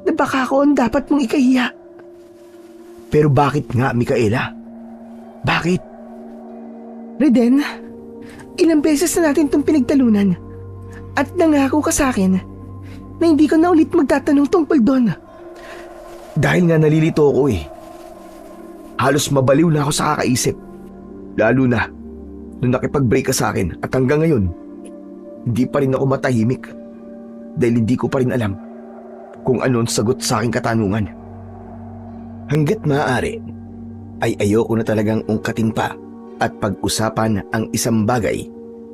na baka ako ang dapat mong ikahiya. Pero bakit nga, Micaela? Bakit? Reden, ilang beses na natin itong pinagtalunan at nangako ka sa akin na hindi ko na ulit magtatanong tungkol doon. Dahil nga nalilito ako eh. Halos mabaliw na ako sa kakaisip. Lalo na nung nakipag-break ka sa akin at hanggang ngayon, hindi pa rin ako matahimik dahil hindi ko pa rin alam kung ano ang sagot sa aking katanungan. Hanggat maaari, ay ayoko na talagang ungkatin pa at pag-usapan ang isang bagay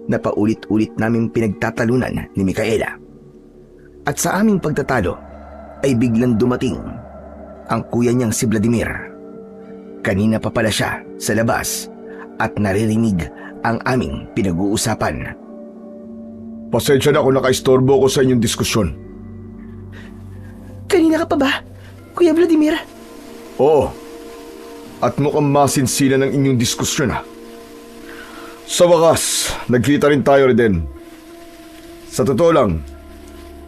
na paulit-ulit naming pinagtatalunan ni Micaela. At sa aming pagtatalo ay biglang dumating ang kuya niyang si Vladimir. Kanina pa pala siya sa labas at naririnig ang aming pinag-uusapan. Pasensya na kung nakaistorbo ko sa inyong diskusyon. Kanina ka pa ba, Kuya Vladimir? Oo. At mukhang masinsinan ng inyong diskusyon Sa wakas, nagkita rin tayo Reden. Sa totoo lang,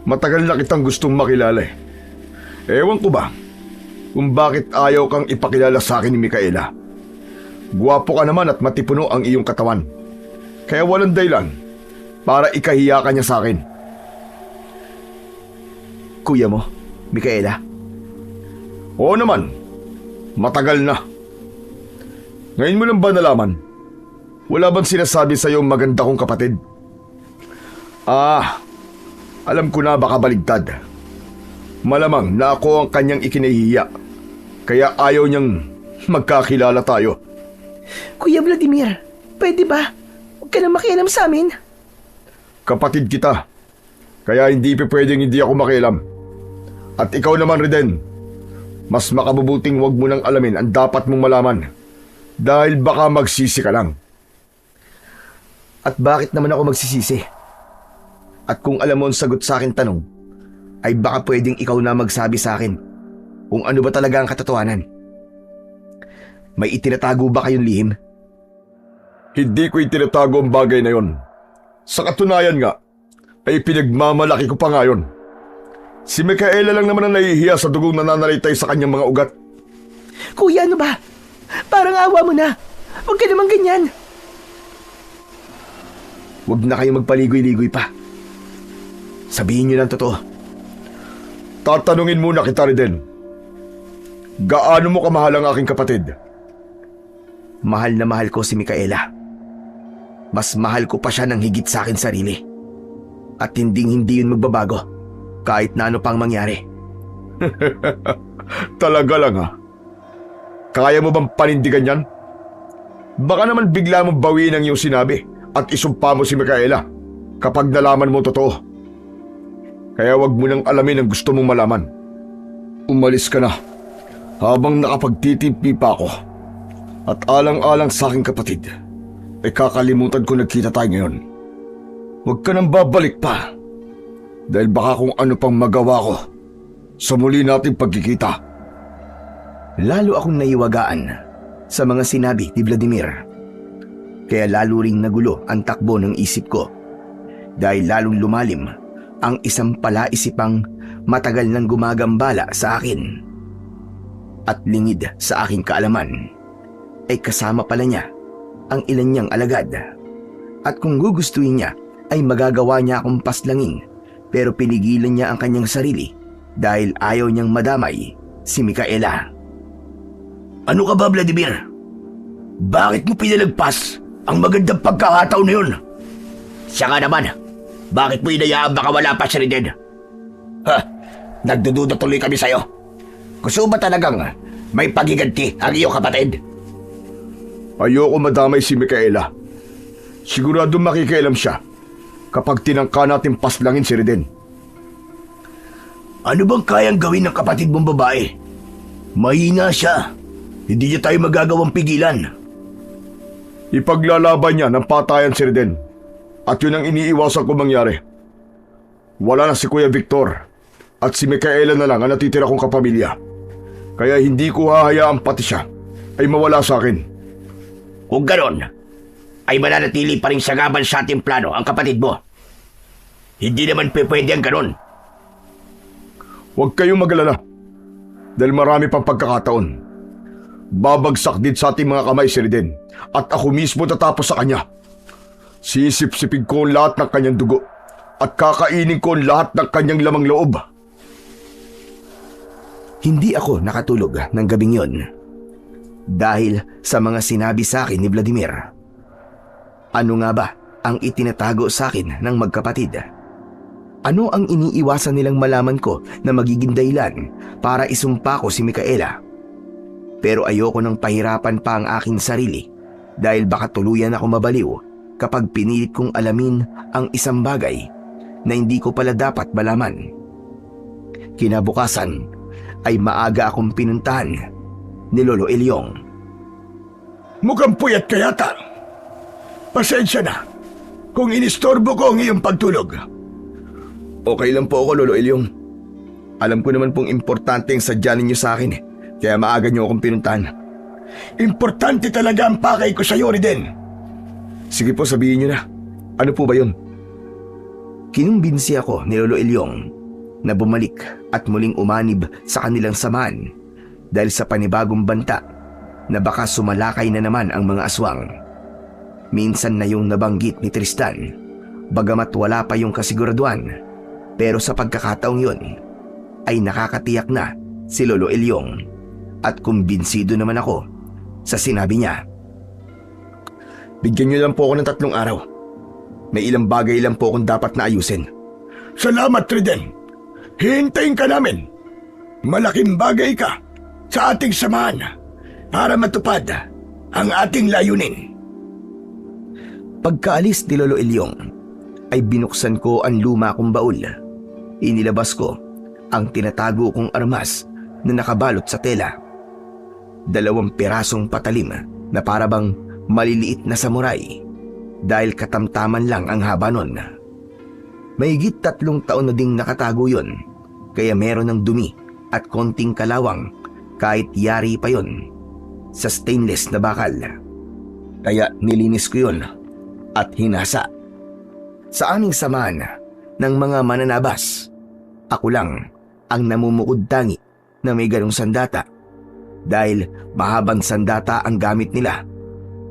matagal na kitang gustong makilala eh. Ewan ko ba kung bakit ayaw kang ipakilala sa akin ni Micaela. Guwapo ka naman at matipuno ang iyong katawan. Kaya walang dahilan para ikahiya ka niya sa akin. Kuya mo, Micaela? Oo naman, matagal na. Ngayon mo lang ba nalaman? Wala bang sinasabi sa iyo maganda kong kapatid? Alam ko na baka baligtad. Malamang na ako ang kanyang ikinahihiya. Kaya ayaw niyang magkakilala tayo. Kuya Vladimir, pwede ba? Huwag ka na makialam sa amin. Kapatid kita. Kaya hindi pwedeng hindi ako makialam. At ikaw naman Reden, mas makabubuting wag mo nang alamin ang dapat mong malaman. Dahil baka magsisi ka lang. At bakit naman ako magsisisi? At kung alam mo ang sagot sa akin tanong, ay baka pwedeng ikaw na magsabi sa akin kung ano ba talaga ang katotohanan. May itinatago ba kayong lihim? Hindi ko itinatago ang bagay na yon. Sa katunayan nga, ay pinagmamalaki ko pa ngayon. Si Micaela lang naman ang nahihiya sa dugong nananalitay sa kanyang mga ugat. Kuya, ano ba? Parang awa mo na. Huwag ka naman ganyan. Huwag na kayong magpaligoy-ligoy pa. Sabihin niyo ng totoo. Tatanungin muna kita Reden. Gaano mo kamahal ang aking kapatid? Mahal na mahal ko si Micaela. Mas mahal ko pa siya ng higit sa akin sarili. At hindi yun magbabago kahit na ano pang mangyari. Talaga lang Kaya mo bang panindigan yan? Baka naman bigla mong bawiin ang iyong sinabi at isumpa mo si Micaela kapag nalaman mo totoo. Kaya wag mo nang alamin ang gusto mong malaman. Umalis ka na habang nakapagtitimpi pa ako. At alang-alang sa aking kapatid, ay kakalimutan ko nagkita tayo ngayon. Huwag ka nang babalik pa. Dahil baka kung ano pang magawa ko sa muli nating pagkikita. Lalo akong naiwagaan sa mga sinabi ni Vladimir. Kaya lalo ring nagulo ang takbo ng isip ko. Dahil lalong lumalim ang isang palaisipang matagal nang gumagambala sa akin. At lingid sa aking kaalaman, ay kasama pala niya ang ilan niyang alagad. At kung gugustuhin niya, ay magagawa niya akong paslangin, pero pinigilan niya ang kanyang sarili dahil ayaw niyang madamay si Micaela. Ano ka ba, Vladimir? Bakit mo pinalagpas ang magandang pagkakataon na yun? Siya nga naman, bakit mo inayaan baka wala pa siya rin? Nagdududa tuloy kami sa'yo. Gusto ba talagang may pagiganti ang iyong kapatid? Ayoko madamay si Micaela. Sigurado makikialam siya kapag tinangka natin paslangin si Reden. Ano bang kayang gawin ng kapatid mong babae? Mahina siya. Hindi niya tayo magagawang pigilan. Ipaglalaban niya ng patayan si Reden At yun ang iniiwasan ko mangyari. Wala na si Kuya Victor at si Micaela na lang ang natitira kong kapamilya. Kaya hindi ko hahayaan pati siya ay mawala sa akin. Kung ganon, ay mananatili pa rin sagaban sa ating plano ang kapatid mo. Hindi naman pwede ang ganon. Huwag kayong magalala. Dahil marami pang pagkakataon. Babagsak din sa ating mga kamay si Riden at ako mismo tatapos sa kanya. Sisip-sipig ko ang lahat ng kanyang dugo at kakainin ko ang lahat ng kanyang lamang loob. Hindi ako nakatulog ng gabing yon dahil sa mga sinabi sa akin ni Vladimir. Ano nga ba ang itinatago sa akin ng magkapatid? Ano ang iniiwasan nilang malaman ko na magiging dahilan para isumpa ko si Micaela? Pero ayoko nang pahirapan pa ang aking sarili dahil baka tuluyan ako mabaliw kapag pinilit kong alamin ang isang bagay na hindi ko pala dapat malaman. Kinabukasan ay maaga akong pinuntahan ni Lolo Elyong. Mukhang puyat ka yata. Pasensya na kung inistorbo ko ang iyong pagtulog. Okay lang po ako, Lolo Elyong. Alam ko naman pong importante ang sadya ninyo sa akin kaya maaga niyo akong pinuntahan. Importante talaga ang pakay ko sa iyo, Riden. Sige po, sabihin niyo na. Ano po ba yun? Kinumbinsi ako ni Lolo Elyong na bumalik at muling umanib sa kanilang samahan dahil sa panibagong banta na baka sumalakay na naman ang mga aswang. Minsan na yung nabanggit ni Tristan, bagamat wala pa yung kasiguraduhan, pero sa pagkakataong yun ay nakakatiyak na si Lolo Elyong at kumbinsido naman ako sa sinabi niya. Bigyan niyo lang po ako ng 3 araw. May ilang bagay lang po akong dapat na ayusin. Salamat, Riden. Hintayin ka namin. Malaking bagay ka sa ating samahan para matupad ang ating layunin. Pagkaalis ni Lolo Elyong ay binuksan ko ang luma kong baul. Inilabas ko ang tinatago kong armas na nakabalot sa tela. 2 pirasong patalim na parabang maliliit na samurai dahil katamtaman lang ang haba nun. Mahigit 3 taon na ding nakatago yun kaya meron ng dumi at konting kalawang kahit yari pa yun sa stainless na bakal. Kaya nilinis ko yun at hinasa. Sa aming samahan ng mga mananabas, ako lang ang namumukod tangi na may ganong sandata dahil mahabang sandata ang gamit nila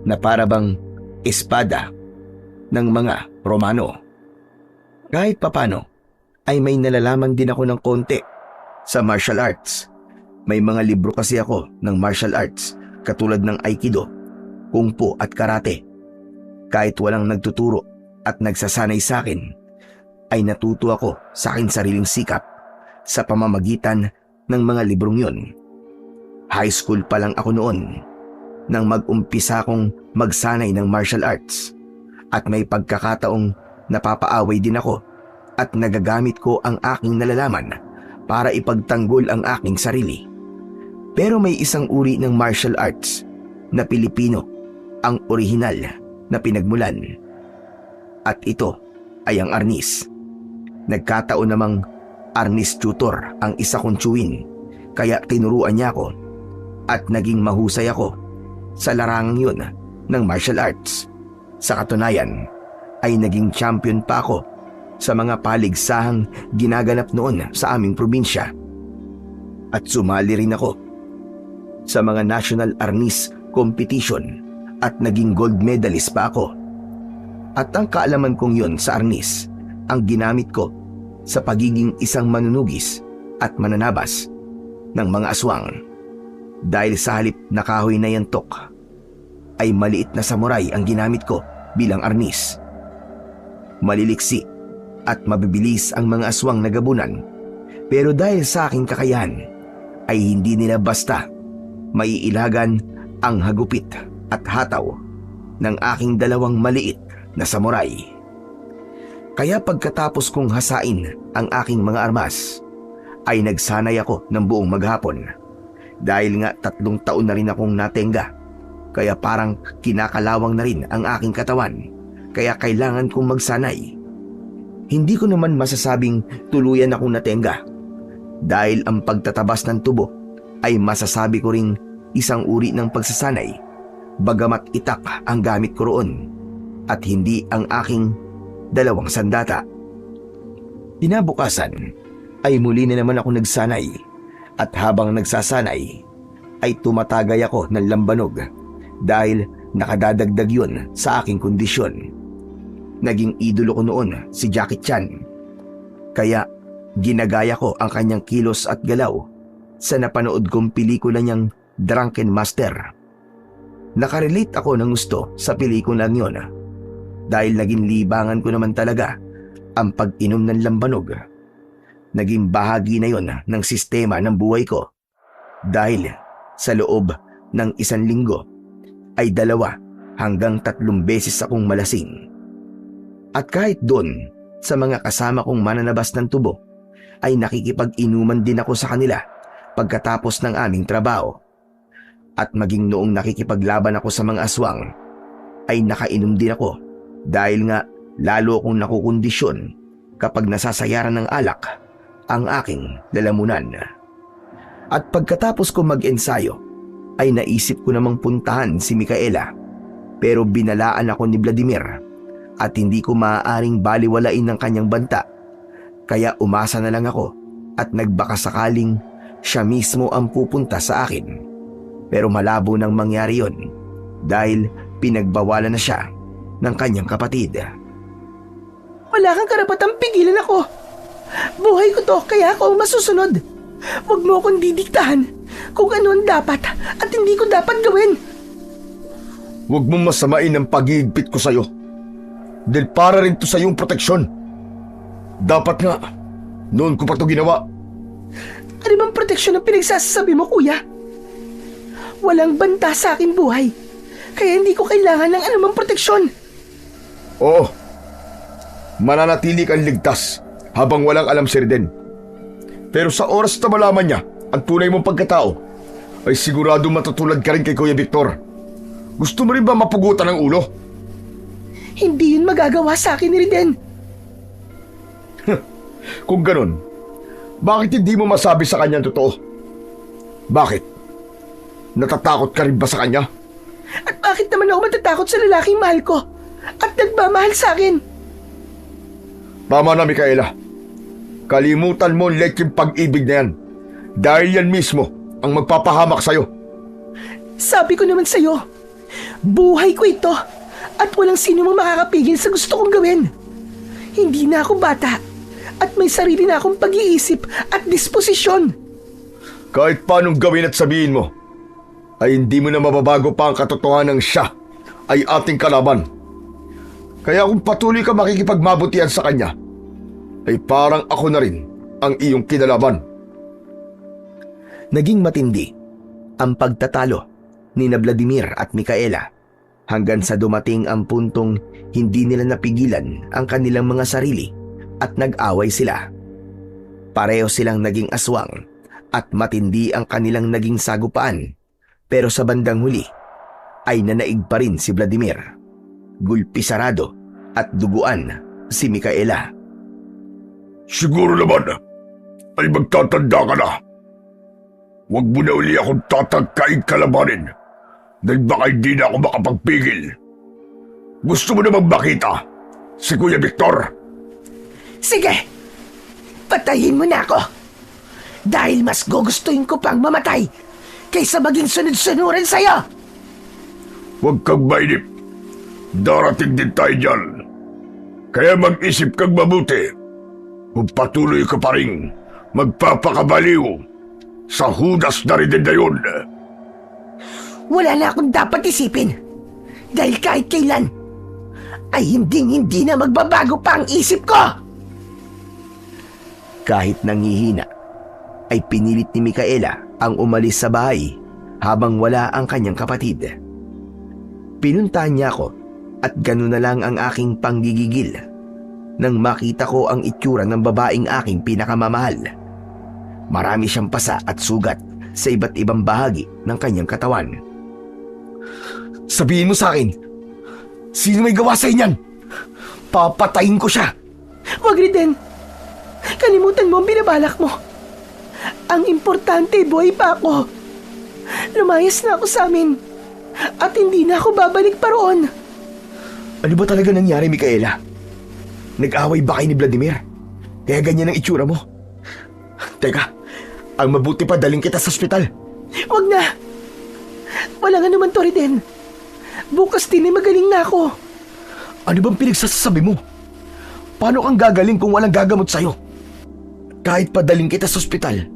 na parabang espada ng mga Romano. Kahit papano ay may nalalaman din ako ng konti sa martial arts. May mga libro kasi ako ng martial arts katulad ng Aikido, Kung Fu at Karate. Kahit walang nagtuturo at nagsasanay sa akin, ay natuto ako sa aking sariling sikap sa pamamagitan ng mga librong yun. High school pa lang ako noon nang mag-umpisa akong magsanay ng martial arts at may pagkakataong napapaaway din ako at nagagamit ko ang aking nalalaman para ipagtanggol ang aking sarili. Pero may isang uri ng martial arts na Pilipino ang orihinal na pinagmulan. At ito ay ang arnis. Nagkataon namang arnis tutor ang isa kong tsuwin kaya tinuruan niya ako at naging mahusay ako sa larangang yun ng martial arts. Sa katunayan ay naging champion pa ako sa mga paligsahang ginaganap noon sa aming probinsya. At sumali rin ako sa mga national arnis competition at naging gold medalist pa ako. At ang kaalaman kong yun sa arnis ang ginamit ko sa pagiging isang manunugis at mananabas ng mga aswang. Dahil sa halip na kahoy na yantok, ay maliit na samurai ang ginamit ko bilang arnis. Maliliksi at mabibilis ang mga aswang na gabunan, pero dahil sa aking kakayahan ay hindi nila basta maiilagan ang hagupit at hataw ng aking 2 maliit na samurai. Kaya pagkatapos kong hasain ang aking mga armas, ay nagsanay ako ng buong maghapon. Dahil nga 3 taon na rin akong natenga, kaya parang kinakalawang na rin ang aking katawan. kaya kailangan kong magsanay. Hindi ko naman masasabing tuluyan akong natenga dahil ang pagtatabas ng tubo ay masasabi ko ring isang uri ng pagsasanay, bagamat itak ang gamit ko roon at hindi ang aking 2 sandata. Kinabukasan ay muli na naman ako nagsanay at habang nagsasanay ay tumatagay ako ng lambanog dahil nakadadagdag yun sa aking kondisyon. Naging idolo ko noon si Jackie Chan, kaya ginagaya ko ang kanyang kilos at galaw sa napanood kong pelikula niyang Drunken Master. Nakarelate ako ng gusto sa pelikulang yon dahil naging libangan ko naman talaga ang pag-inom ng lambanog. Naging bahagi na yon ng sistema ng buhay ko dahil sa loob ng 1 linggo ay 2 hanggang 3 beses akong malasing. At kahit doon sa mga kasama kong mananabas ng tubo ay nakikipag-inuman din ako sa kanila pagkatapos ng aming trabaho. At maging noong nakikipaglaban ako sa mga aswang ay nakainom din ako dahil nga lalo akong nakukondisyon kapag nasasayaran ng alak ang aking lalamunan. At pagkatapos ko mag-ensayo ay naisip ko namang puntahan si Micaela, pero binalaan ako ni Vladimir at hindi ko maaaring baliwalain ng kanyang banta, kaya umasa na lang ako at nagbaka sakaling siya mismo ang pupunta sa akin. Pero malabo nang mangyari yon dahil pinagbawalan na siya ng kanyang kapatid. Wala kang karapatang pigilan ako. Buhay ko to, kaya ako ang masusunod. Huwag mo akong didiktahan kung ano ang dapat at hindi ko dapat gawin. Huwag mong masamain ang pag-iigpit ko sa'yo. Dahil para rin to sa iyong proteksyon. Dapat nga, noon ko pa to ginawa. Ano bang proteksyon ang pinagsasabi mo, kuya? Walang banta sa aking buhay, kaya hindi ko kailangan ng anumang proteksyon. Oo, mananatili kang ligtas habang walang alam si Reden. Pero sa oras na malaman niya ang tunay mong pagkatao, ay sigurado matutulad ka rin kay Kuya Victor. Gusto mo rin ba mapugutan ang ulo? Hindi yun magagawa sa akin ni Reden. Kung ganun, bakit hindi mo masabi sa kanya ang totoo? Bakit? Natatakot ka rin ba sa kanya? At bakit naman ako matatakot sa lalaking mahal ko at nagmamahal sa akin? Tama na, Micaela. Kalimutan mo ang lekyeng pag-ibig na yan. Dahil yan mismo ang magpapahamak sa'yo. Sabi ko naman sa'yo, buhay ko ito at walang sino mang makakapigil sa gusto kong gawin. Hindi na ako bata at may sarili na akong pag-iisip at disposisyon. Kahit paanong gawin at sabihin mo, ay hindi mo na mababago pa ang katotohanan ng siya ay ating kalaban. Kaya kung patuloy ka makikipagmabutihan sa kanya, ay parang ako na rin ang iyong kinalaban. Naging matindi ang pagtatalo ni na Vladimir at Micaela hanggang sa dumating ang puntong hindi nila napigilan ang kanilang mga sarili at nag-away sila. Pareho silang naging aswang at matindi ang kanilang naging sagupaan. Pero sa bandang huli ay nanaig pa rin si Vladimir. Gulpi sarado at duguan si Micaela. Siguro naman ay magtatanda ka na. Huwag mo na uli akong tatagkain kalabanin dahil baka hindi na ako makapagpigil. Gusto mo namang makita si Kuya Victor? Sige, patayin mo na ako dahil mas gugustuhin ko pang mamatay kaysa maging sunod-sunuran sa'yo. Huwag kang mainip. Darating din tayo dyan. Kaya mag-isip kang mabuti kung patuloy ka pa rin magpapakabaliw sa hudas na rin na yun. Wala na akong dapat isipin dahil kahit kailan ay hindi na magbabago pa ang isip ko. Kahit nangihina, ay pinilit ni Micaela ang umalis sa bahay habang wala ang kanyang kapatid. Pinuntahan niya ako at gano'n na lang ang aking panggigigil nang makita ko ang itsura ng babaeng aking pinakamamahal. Marami siyang pasa at sugat sa iba't ibang bahagi ng kanyang katawan. Sabihin mo sa akin, sino may gawa sa inyan? Papatayin ko siya! Wag, Reden. Kalimutan mo ang binabalak mo. Ang importante, buhay pa ako. Lumayas na ako sa amin. At hindi na ako babalik pa roon. Ano ba talaga nangyari, Micaela? Nag-away ba kayo ni Vladimir? Kaya ganyan ang itsura mo? Teka, ang mabuti pa daling kita sa ospital. Wag na. Wala nga naman to, Reden. Bukas din ay magaling na ako. Ano bang pinagsasabi mo? Paano kang gagaling kung walang gagamot sa'yo? Kahit padaling kita sa ospital,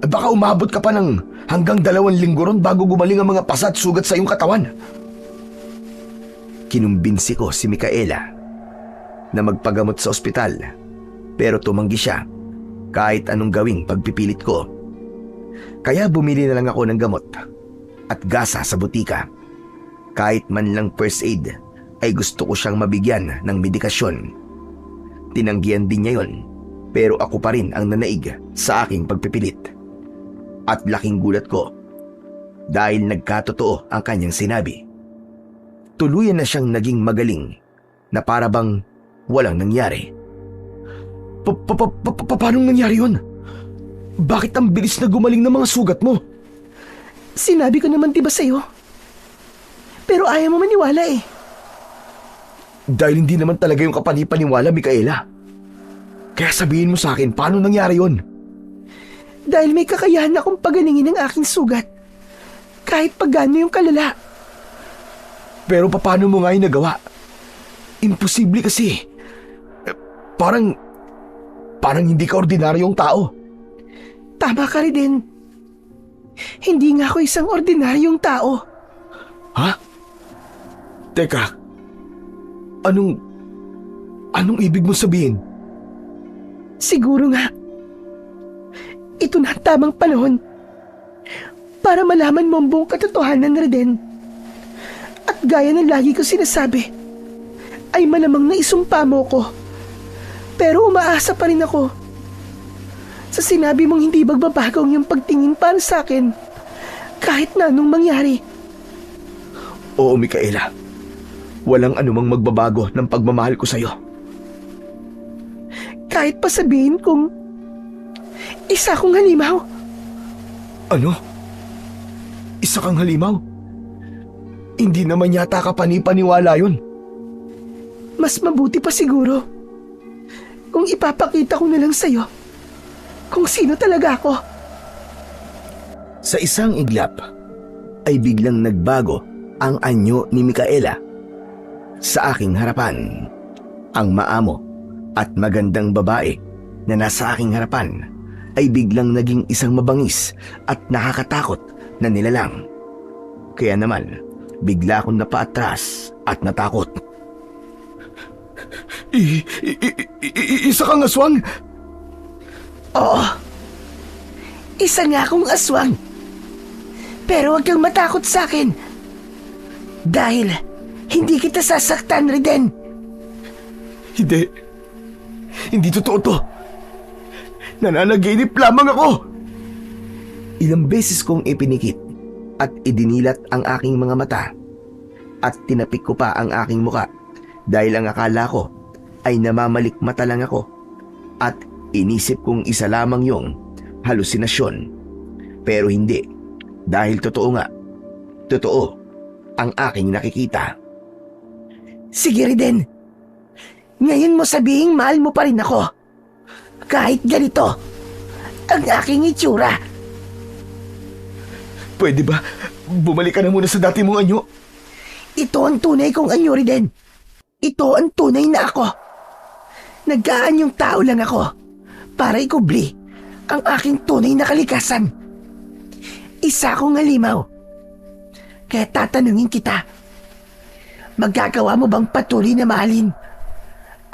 baka umabot ka pa ng hanggang 2 linggo ron bago gumaling ang mga pasa at sugat sa iyong katawan. Kinumbinsi ko si Micaela na magpagamot sa ospital, pero tumanggi siya kahit anong gawing pagpipilit ko. Kaya bumili na lang ako ng gamot at gasa sa butika. Kahit man lang first aid ay gusto ko siyang mabigyan ng medikasyon. Tinanggihan din niya yon, pero ako pa rin ang nanaig sa aking pagpipilit. At laking gulat ko dahil nagkatotoo ang kanyang sinabi. Tuluyan na siyang naging magaling na para bang walang nangyari. Paano nangyari yun? Bakit ang bilis na gumaling ng mga sugat mo? Sinabi ko naman diba sa'yo? Pero ayaw mo maniwala eh. Dahil hindi naman talaga yung kapanipaniwala, Micaela. Kaya sabihin mo sa akin, paano nangyari yun? Dahil may kakayahan akong pagalingin ang aking sugat. Kahit pagano yung kalala. Pero paano mo nga yung nagawa? Imposible kasi. Parang hindi ka ordinaryong tao. Tama ka rin din. Hindi nga ako isang ordinaryong tao. Ha? Teka. Anong ibig mo sabihin? Siguro nga. Ito na ang tamang panahon para malaman mo ang buong katotohanan, Reden. At gaya ng lagi ko sinasabi, ay malamang na isumpa mo ko. Pero umaasa pa rin ako. Sa sinabi mong hindi magbabago ang iyong pagtingin para sa akin, kahit na anong mangyari. Oo, Micaela. Walang anumang magbabago ng pagmamahal ko sa'yo. Kahit pa sabihin kong isa kong halimaw. Ano? Isa kang halimaw? Hindi naman yata ka panipaniwala yun. Mas mabuti pa siguro kung ipapakita ko na lang sa'yo kung sino talaga ako. Sa isang iglap ay biglang nagbago ang anyo ni Micaela. Sa aking harapan, ang maamo at magandang babae na nasa aking harapan ay biglang naging isang mabangis at nakakatakot na nilalang. Kaya naman, bigla akong napaatras at natakot. Isa kang aswang? Oo. Isa nga akong aswang. Pero huwag kang matakot sa akin. Dahil hindi kita sasaktan, Reden. Hindi. Hindi totoo to. Nananaginip lamang ako. Ilang beses kong ipinikit at idinilat ang aking mga mata at tinapik ko pa ang aking muka dahil ang akala ko ay namamalikmata lang ako at inisip kong isa lamang yung halusinasyon. Pero hindi, dahil totoo nga. Totoo ang aking nakikita. Sige, Reden. Ngayon mo sabihing mahal mo pa rin ako. Kahit ganito ang aking itsura. Pwede ba bumalik ka na muna sa dati mong anyo? Ito ang tunay kong anyo, Reden. Ito ang tunay na ako. Nag-aanyong tao lang ako para ikubli ang aking tunay na kalikasan. Isa akong halimaw. Kaya tatanungin kita, magagawa mo bang patuloy na mahalin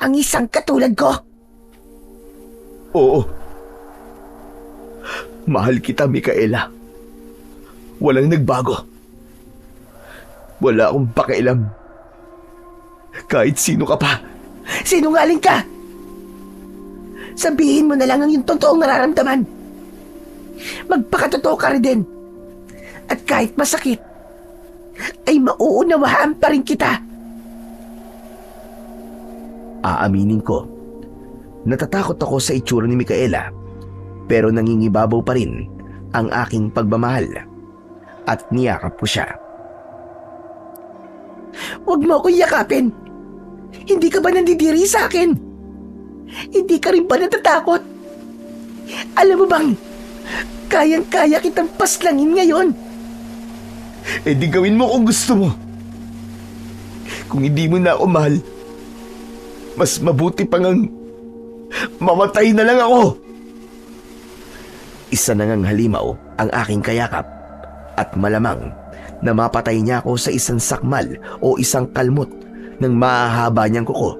ang isang katulad ko? Oo. Mahal kita, Micaela. Walang nagbago. Wala akong pakialam. Kahit sino ka pa. Sinungaling ka! Sabihin mo na lang ang iyong totoong nararamdaman. Magpakatotoo ka rin din. At kahit masakit, ay mauunawaan pa rin kita. Aaminin ko, natatakot ako sa itsura ni Micaela, pero nangingibabaw pa rin ang aking pagmamahal at niyakap ko siya. Huwag mo akong yakapin. Hindi ka ba nandidiri sa akin? Hindi ka rin ba natatakot? Alam mo bang, kayang-kaya kitang paslangin ngayon. Eh di gawin mo kung gusto mo. Kung hindi mo na ako mahal, mas mabuti pang ang mamatay na lang ako. Isa na ngang halimaw ang aking kayakap at malamang na mapatay niya ako sa isang sakmal o isang kalmot ng mahahaba niyang kuko.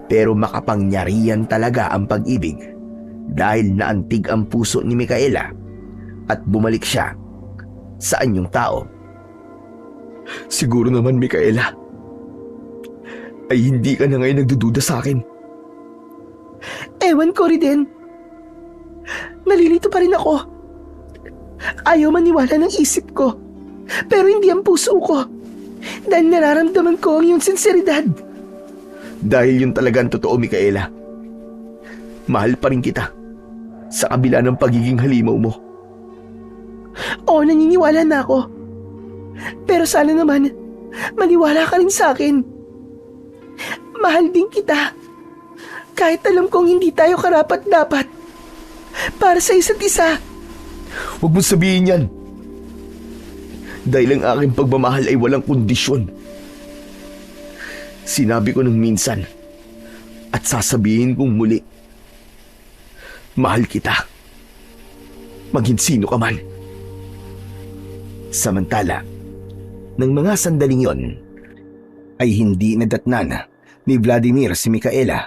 Pero makapangyarihan talaga ang pag-ibig dahil naantig ang puso ni Micaela at bumalik siya sa anyong tao. Siguro naman, Micaela, ay hindi ka na ngayon nagdududa sa akin. Ewan ko rin. Nalilito pa rin ako. Ayaw maniwala ng isip ko. Pero hindi ang puso ko. Dahil nararamdaman ko ang iyong sinseridad. Dahil yun talaga ang totoo, Micaela. Mahal pa rin kita sa kabila ng pagiging halimaw mo. Oo, naniniwala na ako. Pero sana naman, maniwala ka rin sa akin. Mahal din kita. Kahit alam kong hindi tayo karapat-dapat para sa isa't isa. Huwag mo sabihin yan. Dahil ang aking pagmamahal ay walang kondisyon. Sinabi ko nung minsan at sasabihin kong muli. Mahal kita. Maging sino ka man. Samantala, ng mga sandaling yon, ay hindi nadatnan ni Vladimir si Micaela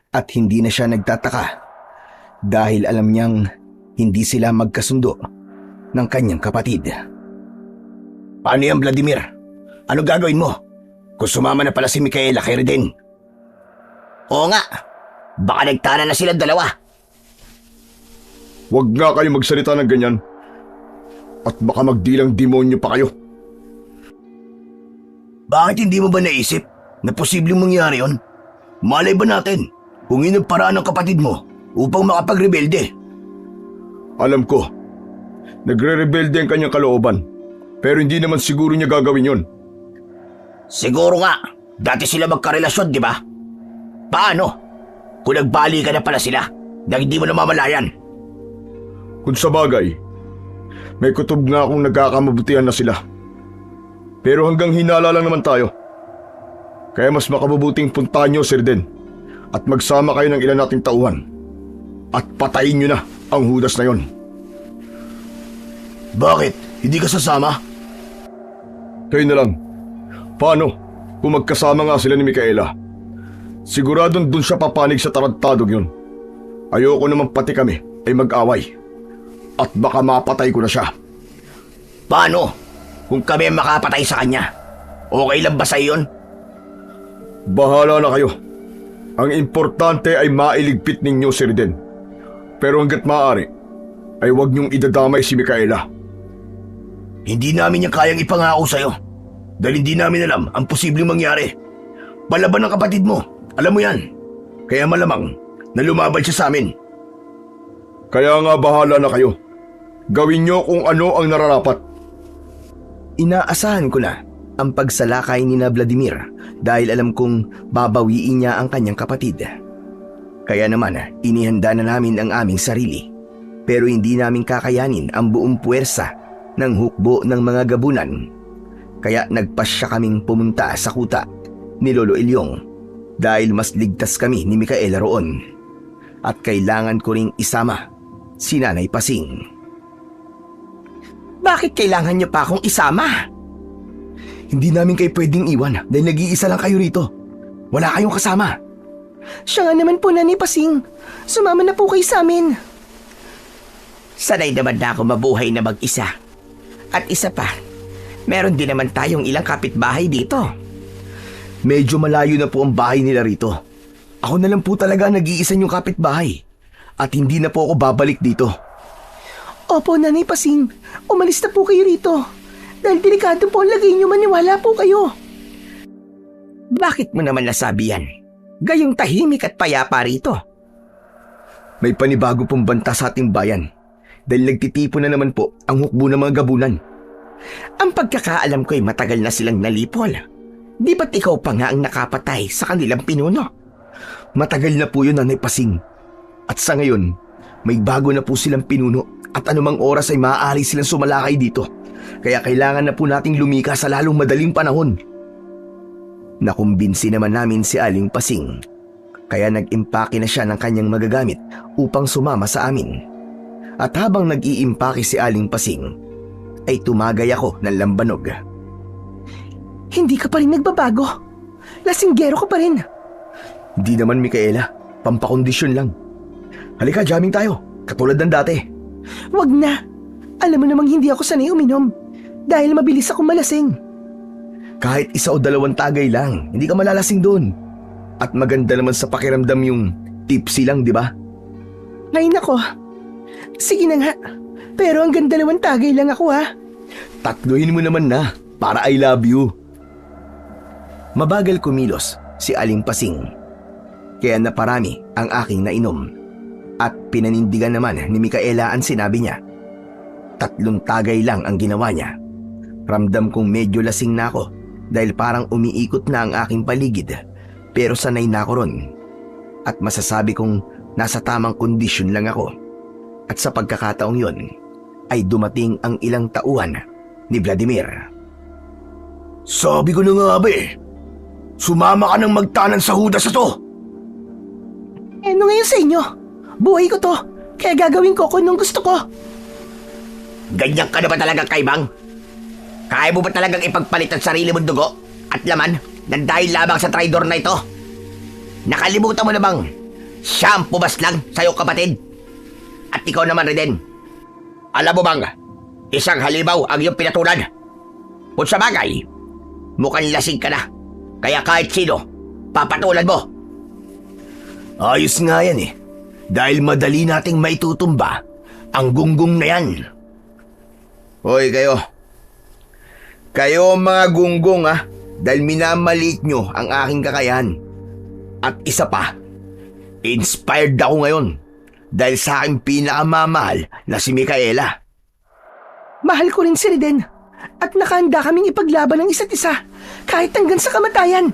at hindi na siya nagtataka dahil alam niyang hindi sila magkasundo ng kanyang kapatid. Paano yan, Vladimir? Ano gagawin mo? Kung sumama na pala si Micaela kay Reden? Oo nga, baka nagtana na silang dalawa. Huwag nga kayo magsalita ng ganyan. At baka magdilang demonyo pa kayo. Bakit hindi mo ba naisip na posibleng mangyari yon? Malay ba natin kung yun ang paraan ng kapatid mo upang makapagrebelde? Alam ko, nagre-rebelde ang kanyang kalooban. Pero hindi naman siguro niya gagawin yon. Siguro nga, dati sila magkarelasyon, di ba? Paano? Kung nagbali ka na pala sila, na hindi mo namamalayan. Kung sa bagay, may kutob nga akong nagkakamabutihan na sila. Pero hanggang hinala lang naman tayo. Kaya mas makabubuting puntahan niyo, Sir Den, at magsama kayo ng ilan nating tauhan. At patayin niyo na ang Judas na yon. Bakit? Hindi ka sasama? Kayo na lang. Paano kung magkasama nga sila ni Micaela? Siguradong dun siya papanig sa tarantadong yun. Ayoko naman pati kami ay mag-away. At baka mapatay ko na siya. Paano? Kung kami makapatay sa kanya, okay lang ba sa iyon? Bahala na kayo. Ang importante ay mailigpit ninyo si Reden. Pero hanggat maaari, ay huwag niyong idadamay si Micaela. Hindi namin niya kayang ipangako sa'yo. Dahil hindi namin alam ang posibleng mangyari. Palaban ng kapatid mo, alam mo yan. Kaya malamang na lumaban siya sa amin. Kaya nga bahala na kayo. Gawin niyo kung ano ang nararapat. Inaasahan ko na ang pagsalakay ni na Vladimir dahil alam kong babawiin niya ang kanyang kapatid. Kaya naman inihanda na namin ang aming sarili. Pero hindi namin kakayanin ang buong puwersa ng hukbo ng mga gabunan. Kaya nagpasya kaming pumunta sa kuta ni Lolo Ilyong dahil mas ligtas kami ni Micaela roon. At kailangan ko ring isama si Nanay Pasing. Bakit kailangan niyo pa akong isama? Hindi namin kayo pwedeng iwan dahil nag-iisa lang kayo rito. Wala kayong kasama. Siya nga naman po, Nanay Pasing. Sumama na po kayo sa amin. Sanay naman na ako mabuhay na mag-isa. At isa pa, meron din naman tayong ilang kapitbahay dito. Medyo malayo na po ang bahay nila rito. Ako na lang po talaga nag-iisa yung kapitbahay. At hindi na po ako babalik dito. Opo, Nanay Pasing. Umalis na po kayo rito. Dahil delikado po ang lagay niyo, maniwala po kayo. Bakit mo naman nasabi yan? Gayong tahimik at payapa rito. May panibago pong banta sa ating bayan dahil nagtitipon na naman po ang hukbo ng mga gabunan. Ang pagkakaalam ko'y matagal na silang nalipol. Di ba't ikaw pa nga ang nakapatay sa kanilang pinuno? Matagal na po yun, Nanay Pasing. At sa ngayon, may bago na po silang pinuno at anumang oras ay maaari silang sumalakay dito. Kaya kailangan na po nating lumika sa lalong madaling panahon. Nakumbinsi naman namin si Aling Pasing. Kaya nag-impake na siya ng kanyang magagamit upang sumama sa amin. At habang nag-iimpake si Aling Pasing, ay tumagay ako ng lambanog. Hindi ka pa rin nagbabago. Lasinggero ka pa rin. Hindi naman, Micaela. Pampakondisyon lang. Halika, jamming tayo. Katulad ng dati. Wag na. Alam mo namang hindi ako sanay uminom. Dahil mabilis akong malasing. Kahit 1 o 2 tagay lang, hindi ka malalasing doon. At maganda naman sa pakiramdam yung tipsy lang, di ba? Ngayon ako. Sige na nga. Pero hanggang 2 tagay lang ako ha. Tatluhin mo naman na, para I love you. Mabagal kumilos si Aling Pasing. Kaya naparami ang aking nainom. At pinanindigan naman ni Micaela ang sinabi niya. 3 tagay lang ang ginawa niya. Ramdam kong medyo lasing na ako dahil parang umiikot na ang aking paligid. Pero sanay na ako ron. At masasabi kong nasa tamang kondisyon lang ako. At sa pagkakataong yon, ay dumating ang ilang tauhan ni Vladimir. Sabi ko na nga ba sumama ka ng magtanan sa hudas na to. Ano ngayon sa inyo? Buhay ko to. Kaya gagawin ko kung anong gusto ko. Ganyan ka na ba talaga, Kaibang? Kaya mo ba talagang ipagpalit ang sarili mong dugo at laman nang dahil lamang sa traidor na ito? Nakalimutan mo na bang siya ang pumaslang sa'yo, kapatid? At ikaw naman, Reden. Alam mo bang isang halimaw ang iyong pinatulan? Kung sa bagay, mukhang lasing ka na. Kaya kahit sino, papatulan mo. Ayos nga yan dahil madali nating maitutumba ang gunggong na yan. Hoy kayo. Kayo mga gunggong dahil minamaliit nyo ang aking kakayahan. At isa pa, inspired ako ngayon dahil sa aking pinakamamahal na si Micaela. Mahal ko rin si Reden. At nakahanda kaming ipaglaban ng isa't isa kahit hanggang sa kamatayan.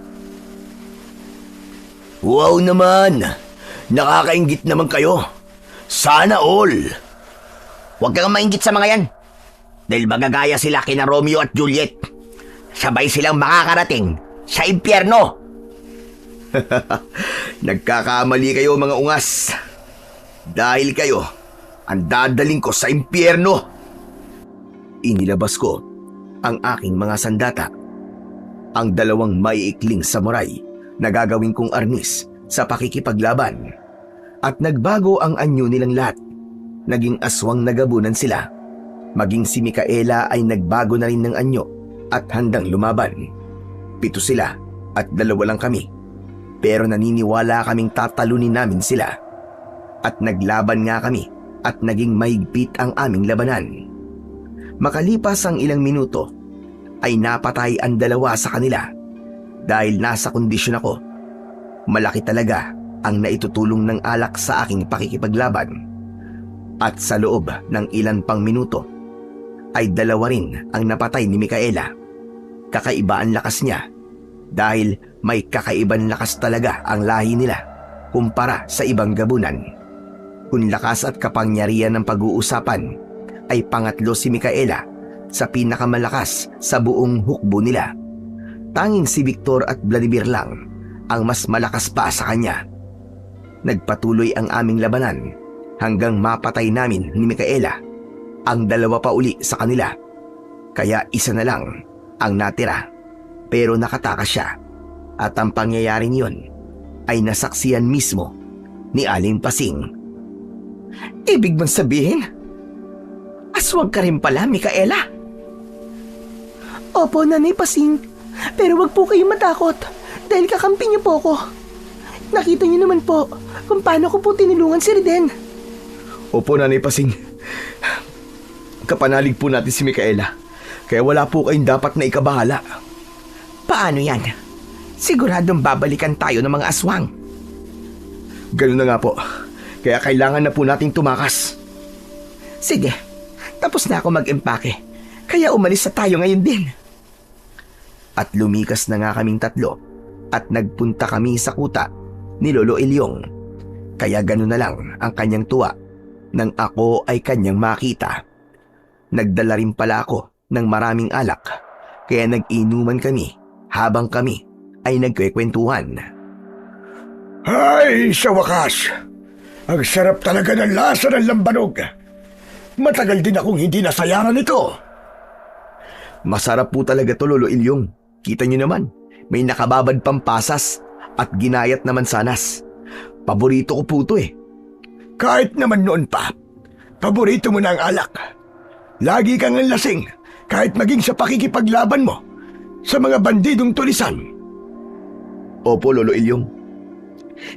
Wow naman! Nakakaingit naman kayo. Sana all! Huwag kang mainggit sa mga yan. Dahil magagaya sila kina Romeo at Juliet. Sabay silang makakarating sa impyerno. Nagkakamali kayo, mga ungas. Dahil kayo, ang dadaling ko sa impyerno. Inilabas ko ang aking mga sandata. Ang 2 maiikling samurai na gagawin kong arnis sa pakikipaglaban. At nagbago ang anyo nilang lahat. Naging aswang nagabunan sila. Maging si Micaela ay nagbago na rin ng anyo at handang lumaban. 7 sila at 2 lang kami. Pero naniniwala kaming tatalunin namin sila. At naglaban nga kami at naging mahigpit ang aming labanan. Makalipas ang ilang minuto, ay napatay ang 2 sa kanila. Dahil nasa kondisyon ako, malaki talaga ang naitutulong ng alak sa aking pakikipaglaban. At sa loob ng ilan pang minuto, ay 2 rin ang napatay ni Micaela. Kakaiba ang lakas niya dahil may kakaibang lakas talaga ang lahi nila kumpara sa ibang gabunan. Kung lakas at kapangyarihan ng pag-uusapan, ay pangatlo si Micaela sa pinakamalakas sa buong hukbo nila. Tanging si Victor at Vladimir lang ang mas malakas pa sa kanya. Nagpatuloy ang aming labanan hanggang mapatay namin ni Micaela ang 2 pa uli sa kanila. Kaya 1 na lang ang natira. Pero nakatakas siya at ang pangyayaring yun ay nasaksiyan mismo ni Aling Pasing. Ibig mong sabihin, aswang ka rin pala, Micaela? Opo, Nanay Pasing. Pero wag po kayong matakot dahil kakampi niyo po ako. Nakita niyo naman po kung paano ko po tinulungan si Reden. Opo, Nanay Pasing. Kapanalig po natin si Micaela. Kaya wala po kayong dapat na ikabahala. Paano yan? siguradong babalikan tayo ng mga aswang. Ganun na nga po. Kaya kailangan na po nating tumakas. Sige, tapos na ako mag-empake. Kaya umalis na tayo ngayon din. At lumikas na nga kaming tatlo at nagpunta kami sa kuta ni Lolo Ilyong. Kaya ganun na lang ang kanyang tuwa nang ako ay kanyang makita. Nagdala rin pala ako ng maraming alak kaya nag-inuman kami habang kami ay nagkwekwentuhan. Ay, sa wakas! Ang sarap talaga ng lasa ng lambanog. Matagal din akong hindi nasayaran nito. Masarap po talaga to, Lolo Ilyong. Kita nyo naman, may nakababad pang pasas at ginayat naman sanas. Paborito ko po to eh. Kahit naman noon pa, paborito mo na ang alak. Lagi kang lasing kahit maging sa pakikipaglaban mo sa mga bandidong tulisan. Opo, Lolo Ilyong.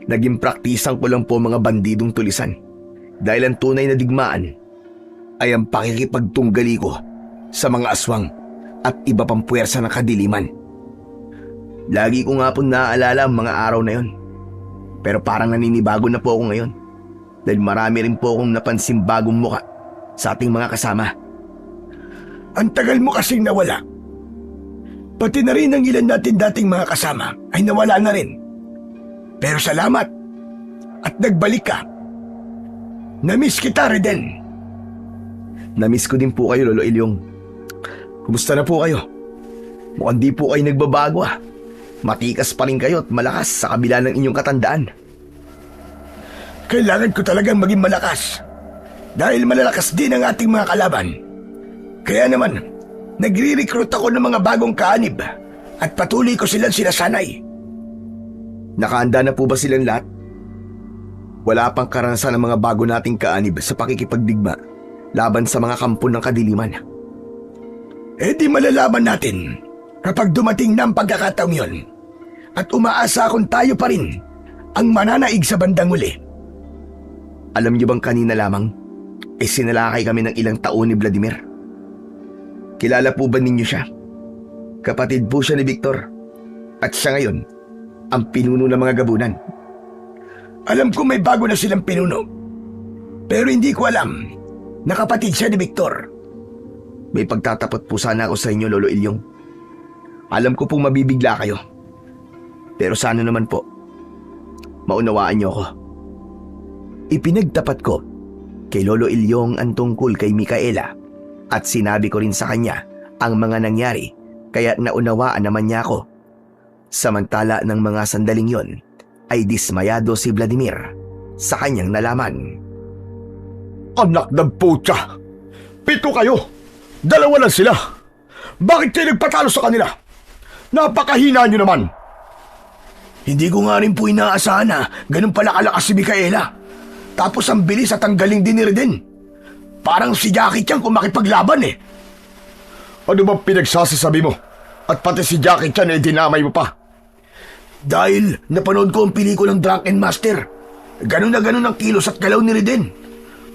Naging praktisan ko lang po mga bandidong tulisan dahil ang tunay na digmaan ay ang pakikipagtunggali ko sa mga aswang at iba pang puwersa ng kadiliman. Lagi ko nga po naaalala ang mga araw na yon. Pero parang naninibago na po ako ngayon dahil marami rin po akong napansin bagong muka sa ating mga kasama. Ang tagal mo kasing nawala. Pati na rin ang ilan natin dating mga kasama ay nawala na rin. Pero salamat at nagbalik ka. Namiss kita, Reden. Namiss ko din po kayo, Lolo Ilyong. Kumusta na po kayo? Mukhang di po kayo nagbabago ah. Matikas pa rin kayo at malakas sa kabila ng inyong katandaan. Kailangan ko talagang maging malakas dahil malalakas din ang ating mga kalaban. Kaya naman, nagre-recruit ako ng mga bagong kaanib at patuloy ko silang sinasanay. Nakahanda na po ba silang lahat? Wala pang karanasan ng mga bago nating kaanib sa pakikipagdigma laban sa mga kampo ng kadiliman. Eh di malalaman natin kapag dumating na ang pagkakataong yun. At umaasa akong tayo pa rin ang mananaig sa bandang uli. Alam niyo bang kanina lamang, sinalakay kami ng ilang taon ni Vladimir. Kilala po ba ninyo siya? Kapatid po siya ni Victor. At siya ngayon, ang pinuno ng mga gabunan. Alam ko may bago na silang pinuno. Pero hindi ko alam na kapatid siya ni Victor. May pagtatapot po sana ako sa inyo, Lolo Ilyong. Alam ko pong mabibigla kayo. Pero sana naman po, maunawaan niyo ako. Ipinagtapat ko kay Lolo Ilyong ang tungkol kay Micaela at sinabi ko rin sa kanya ang mga nangyari kaya naunawaan naman niya ako. Samantala ng mga sandaling yon ay dismayado si Vladimir sa kanyang nalaman. Anak ng putya! 7 kayo! 2 lang sila! Bakit kayo nagpatalo sa kanila? Napakahina nyo naman! Hindi ko nga rin po inaasahan na ganun pala kalakas si Micaela. Tapos ang bilis at ang galing din ni Reden. Parang si Jackie Chan kung makipaglaban eh. Ano bang pinagsasasabi mo? At pati si Jackie Chan ay dinamay mo pa. Dahil napanood ko ang pelikulang Drunken Master. Ganun na ganun ang kilos at galaw ni Reden.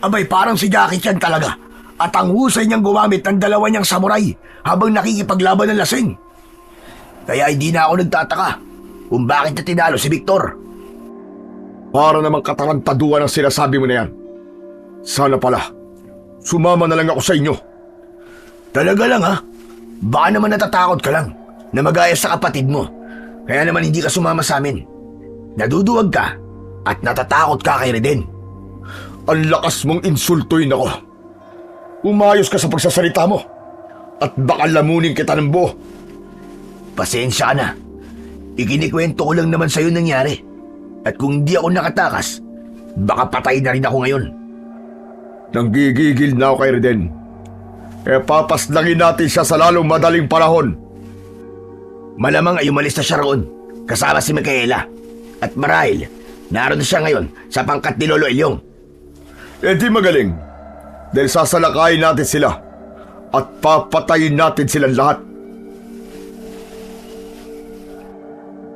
Abay parang si Jackie Chan talaga. At ang husay niyang gumamit ng 2 niyang samurai habang nakikipaglaban ng lasing. Kaya hindi na ako nagtataka kung bakit na tinalo si Victor. Para namang katarantaduan ang sinasabi mo na yan. Sana pala, sumama na lang ako sa inyo. Talaga lang ha? Baka naman natatakot ka lang na magaya sa kapatid mo. Kaya naman hindi ka sumama sa amin. Naduduwag ka at natatakot ka kay Reden. Ang lakas mong insultuin ako. Umayos ka sa pagsasalita mo at baka lamunin kita ng buo. Pasensya na. Ikinikwento ko lang naman sa'yo nangyari. At kung hindi ako nakatakas, baka patay na rin ako ngayon. Nanggigigil na ako kay Reden. Kaya papaslangin natin siya sa lalong madaling panahon. Malamang ay umalis na siya roon, kasama si Micaela. At marahil, naroon siya ngayon sa pangkat ni Lolo Ilyong. Eh di magaling, dahil sasalakayin natin sila at papatayin natin silang lahat.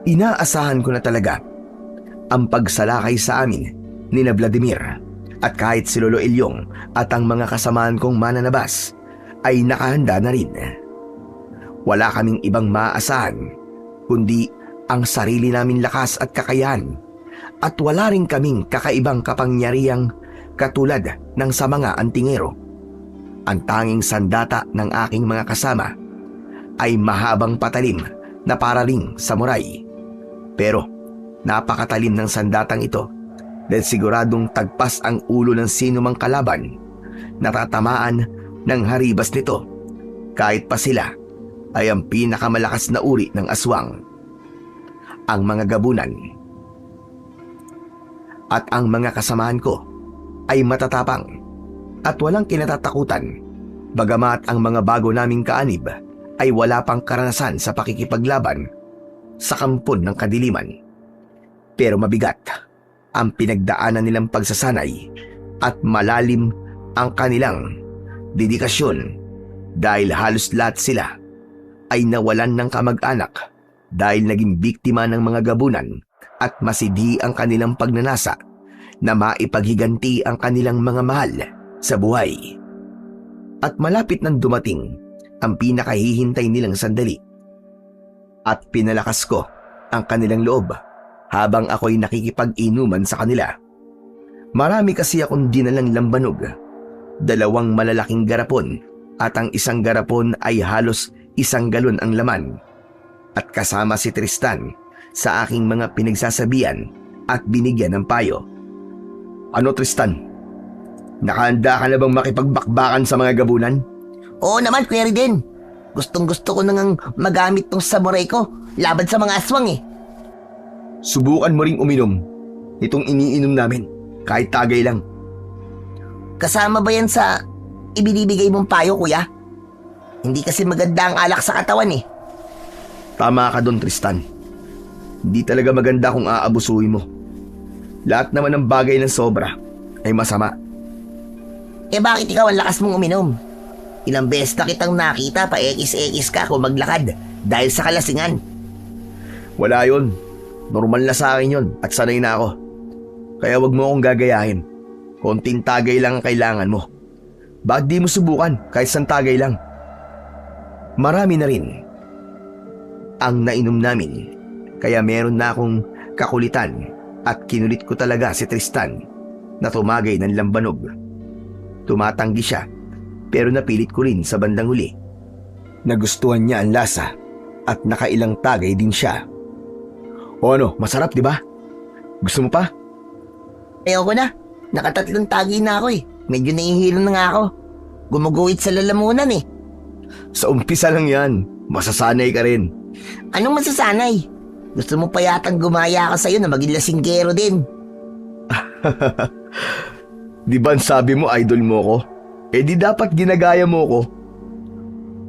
Inaasahan ko na talaga ang pagsalakay sa amin ni na Vladimir at kahit si Lolo Ilyong at ang mga kasamaan kong mananabas ay nakahanda na rin. Wala kaming ibang maaasahan kundi ang sarili namin lakas at kakayahan at wala rin kaming kakaibang kapangyarihang katulad ng sa mga antingero. Ang tanging sandata ng aking mga kasama ay mahabang patalim na paraling samurai. Pero napakatalim ng sandatang ito dahil siguradong tagpas ang ulo ng sino mang kalaban na tatamaan ng haribas nito kahit pa sila ay ang pinakamalakas na uri ng aswang. Ang mga gabunan at ang mga kasamahan ko ay matatapang at walang kinatatakutan, bagamat ang mga bago naming kaanib ay wala pang karanasan sa pakikipaglaban sa kampon ng kadiliman. Pero mabigat ang pinagdaanan nilang pagsasanay at malalim ang kanilang dedikasyon dahil halos lahat sila ay nawalan ng kamag-anak dahil naging biktima ng mga gabunan at masidi ang kanilang pagnanasa na maipaghiganti ang kanilang mga mahal sa buhay. At malapit nang dumating ang pinakahihintay nilang sandali. At pinalakas ko ang kanilang loob habang ako'y nakikipag-inuman sa kanila. Marami kasi akong dinalang lambanog, 2 malalaking garapon at ang isang garapon ay halos 1 galon ang laman. At kasama si Tristan sa aking mga pinagsasabihan at binigyan ng payo. Ano Tristan? Nakahanda ka na bang makipagbakbakan sa mga gabunan? Oo naman, Kuya Riden. Gustong-gusto ko nang magamit tong samurai ko laban sa mga aswang eh. Subukan mo ring uminom itong iniinom namin kahit tagay lang. Kasama ba yan sa ibinibigay mong payo, Kuya? Hindi kasi maganda ang alak sa katawan eh. Tama ka doon Tristan. Hindi talaga maganda kung aabusuhin mo. Lahat naman ng bagay ng sobra ay masama. Eh bakit ikaw ang lakas mong uminom? Ilang beses na kitang nakita pa ekis-ekis ka kung maglakad dahil sa kalasingan. Wala yun. Normal na sa akin yun at sanay na ako. Kaya wag mo akong gagayahin. Konting tagay lang ang kailangan mo. Bakit di mo subukan kahit isang tagay lang? Marami na rin ang nainom namin, kaya meron na akong kakulitan at kinulit ko talaga si Tristan na tumagay ng lambanog. Tumatanggi siya pero napilit ko rin sa bandang huli. Nagustuhan niya ang lasa at nakailang tagay din siya. O ano, masarap di ba? Gusto mo pa? Ayoko na. Nakatatlong tagi na ako eh. Medyo nahihilo na nga ako. Gumuguhit sa lalamunan eh. Sa umpisa lang yan. Masasanay ka rin. Anong masasanay? Gusto mo pa yatang gumaya ako sa'yo na maging lasinggero din. Di ba sabi mo idol mo ko? Eh di dapat ginagaya mo ko.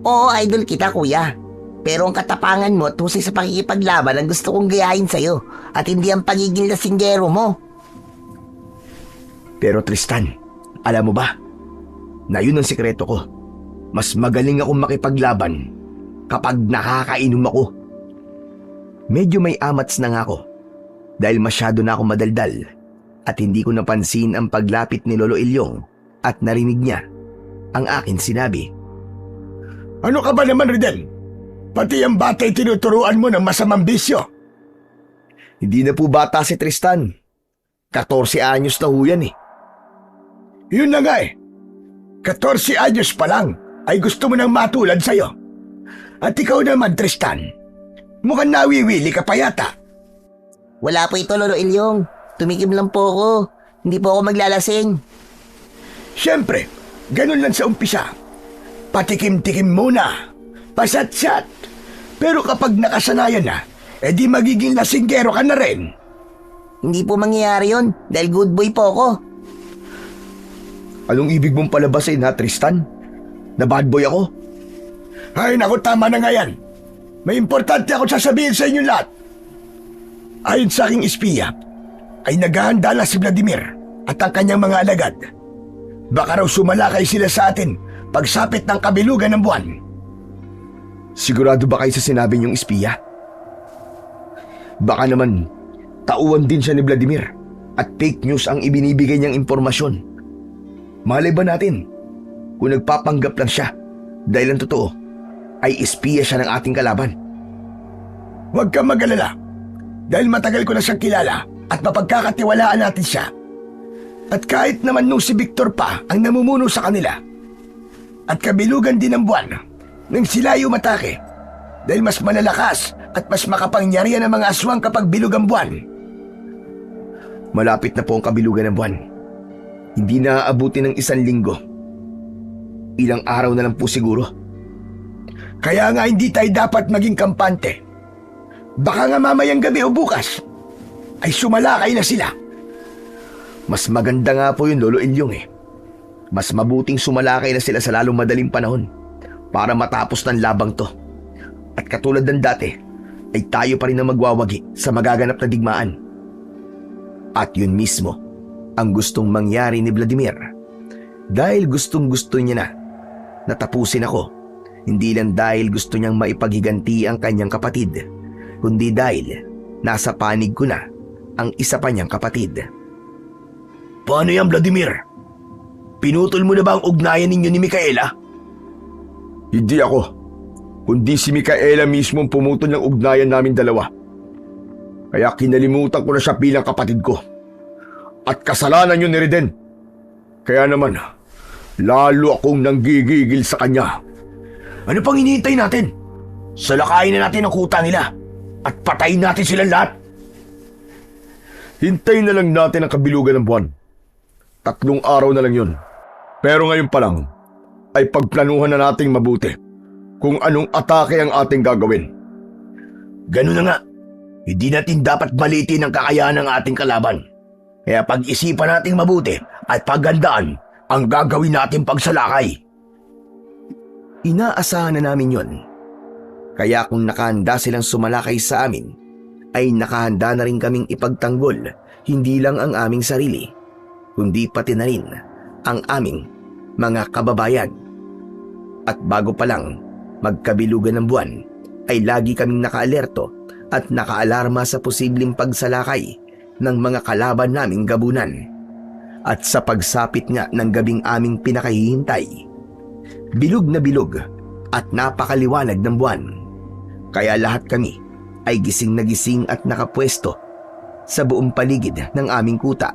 Oo, idol kita, Kuya. Pero ang katapangan mo tusay sa pakikipaglaban ang gusto kong gayahin sa'yo at hindi ang pagiging lasinggero mo. Pero Tristan, alam mo ba na yun ang sikreto ko. Mas magaling akong makipaglaban kapag nakakainom ako. Medyo may amats na nga ako dahil masyado na ako madaldal at hindi ko napansin ang paglapit ni Lolo Ilyong at narinig niya ang akin sinabi. Ano ka ba naman, Riden? Pati ang bata'y tinuturuan mo ng masamang bisyo. Hindi na po bata si Tristan. 14 anyos na ho yan eh. Yun na nga eh. 14 anyos pa lang ay gusto mo nang matulad sa'yo. At ikaw naman, Tristan, mukhang nawiwili ka pa yata. Wala po ito, Lolo Ilyong. Tumikim lang po ako. Hindi po ako maglalasing. Siyempre, ganun lang sa umpisa. Patikim-tikim muna. Pasat-sat. Pero kapag nakasanayan na, edi magiging lasinggero ka na rin. Hindi po mangyayari yun dahil good boy po ako. Anong ibig mong palabasin ha, Tristan? Na bad boy ako? Ay naku, tama na nga yan. May importante ako sasabihin sa inyo lahat. Ayon sa aking espiya, ay naghahanda na si Vladimir at ang kanyang mga alagad. Baka raw sumalakay sila sa atin pagsapit ng kabilugan ng buwan. Sigurado ba kayo sa sinabi niyong espiya? Baka naman tauhan din siya ni Vladimir at fake news ang ibinibigay niyang impormasyon. Malay ba natin kung nagpapanggap lang siya dahil ang totoo ay espiya siya ng ating kalaban? Huwag kang mag-alala. Dahil matagal ko na siyang kilala at mapagkakatiwalaan natin siya. At kahit naman nung si Victor pa ang namumuno sa kanila, at kabilugan din ng buwan nang sila yung matake dahil mas malalakas at mas makapangyarihan ang mga aswang kapag bilog ang buwan. Malapit na po ang kabilugan ng buwan. Hindi na aabuti ng 1 linggo. Ilang araw na lang po siguro. Kaya nga hindi tayo dapat maging kampante. Baka nga mamayang gabi o bukas ay sumalakay na sila. Mas maganda nga po yun, Lolo Ilyong eh. Mas mabuting sumalakay na sila sa lalong madaling panahon para matapos ng labang to. At katulad ng dati, ay tayo pa rin ang magwawagi sa magaganap na digmaan. At yun mismo ang gustong mangyari ni Vladimir. Dahil gustong-gusto niya na natapusin ako. Hindi lang dahil gusto niyang maipaghiganti ang kanyang kapatid, kundi dahil nasa panig ko na ang isa pa niyang kapatid. Paano yan, Vladimir? Pinutol mo na ba ang ugnayan ninyo ni Micaela? Hindi ako, kundi si Micaela mismo ang pumutol ng ugnayan namin dalawa. Kaya kinalimutan ko na siya bilang kapatid ko. At kasalanan yun ni Reden. Kaya naman, lalo akong nanggigigil sa kanya. Ano pang hinihintay natin? Salakayin na natin ang kuta nila at patayin natin silang lahat. Hintayin na lang natin ang kabilugan ng buwan. 3 araw na lang yun. Pero ngayon pa lang, ay pagplanuhan na nating mabuti kung anong atake ang ating gagawin. Ganun na nga. Hindi natin dapat malitin ang kakayahan ng ating kalaban. Kaya pag-isipan nating mabuti at paggandaan ang gagawin nating pagsalakay. Inaasahan na namin yon. Kaya kung nakahanda silang sumalakay sa amin, ay nakahanda na rin kaming ipagtanggol hindi lang ang aming sarili, kundi pati na rin ang aming mga kababayan. At bago pa lang magkabilugan ng buwan, ay lagi kaming nakaalerto at nakaalarma sa posibleng pagsalakay ng mga kalaban naming gabunan. At sa pagsapit nga ng gabing aming pinakahihintay, bilog na bilog at napakaliwanag ng buwan. Kaya lahat kami ay gising na gising at nakapwesto sa buong paligid ng aming kuta.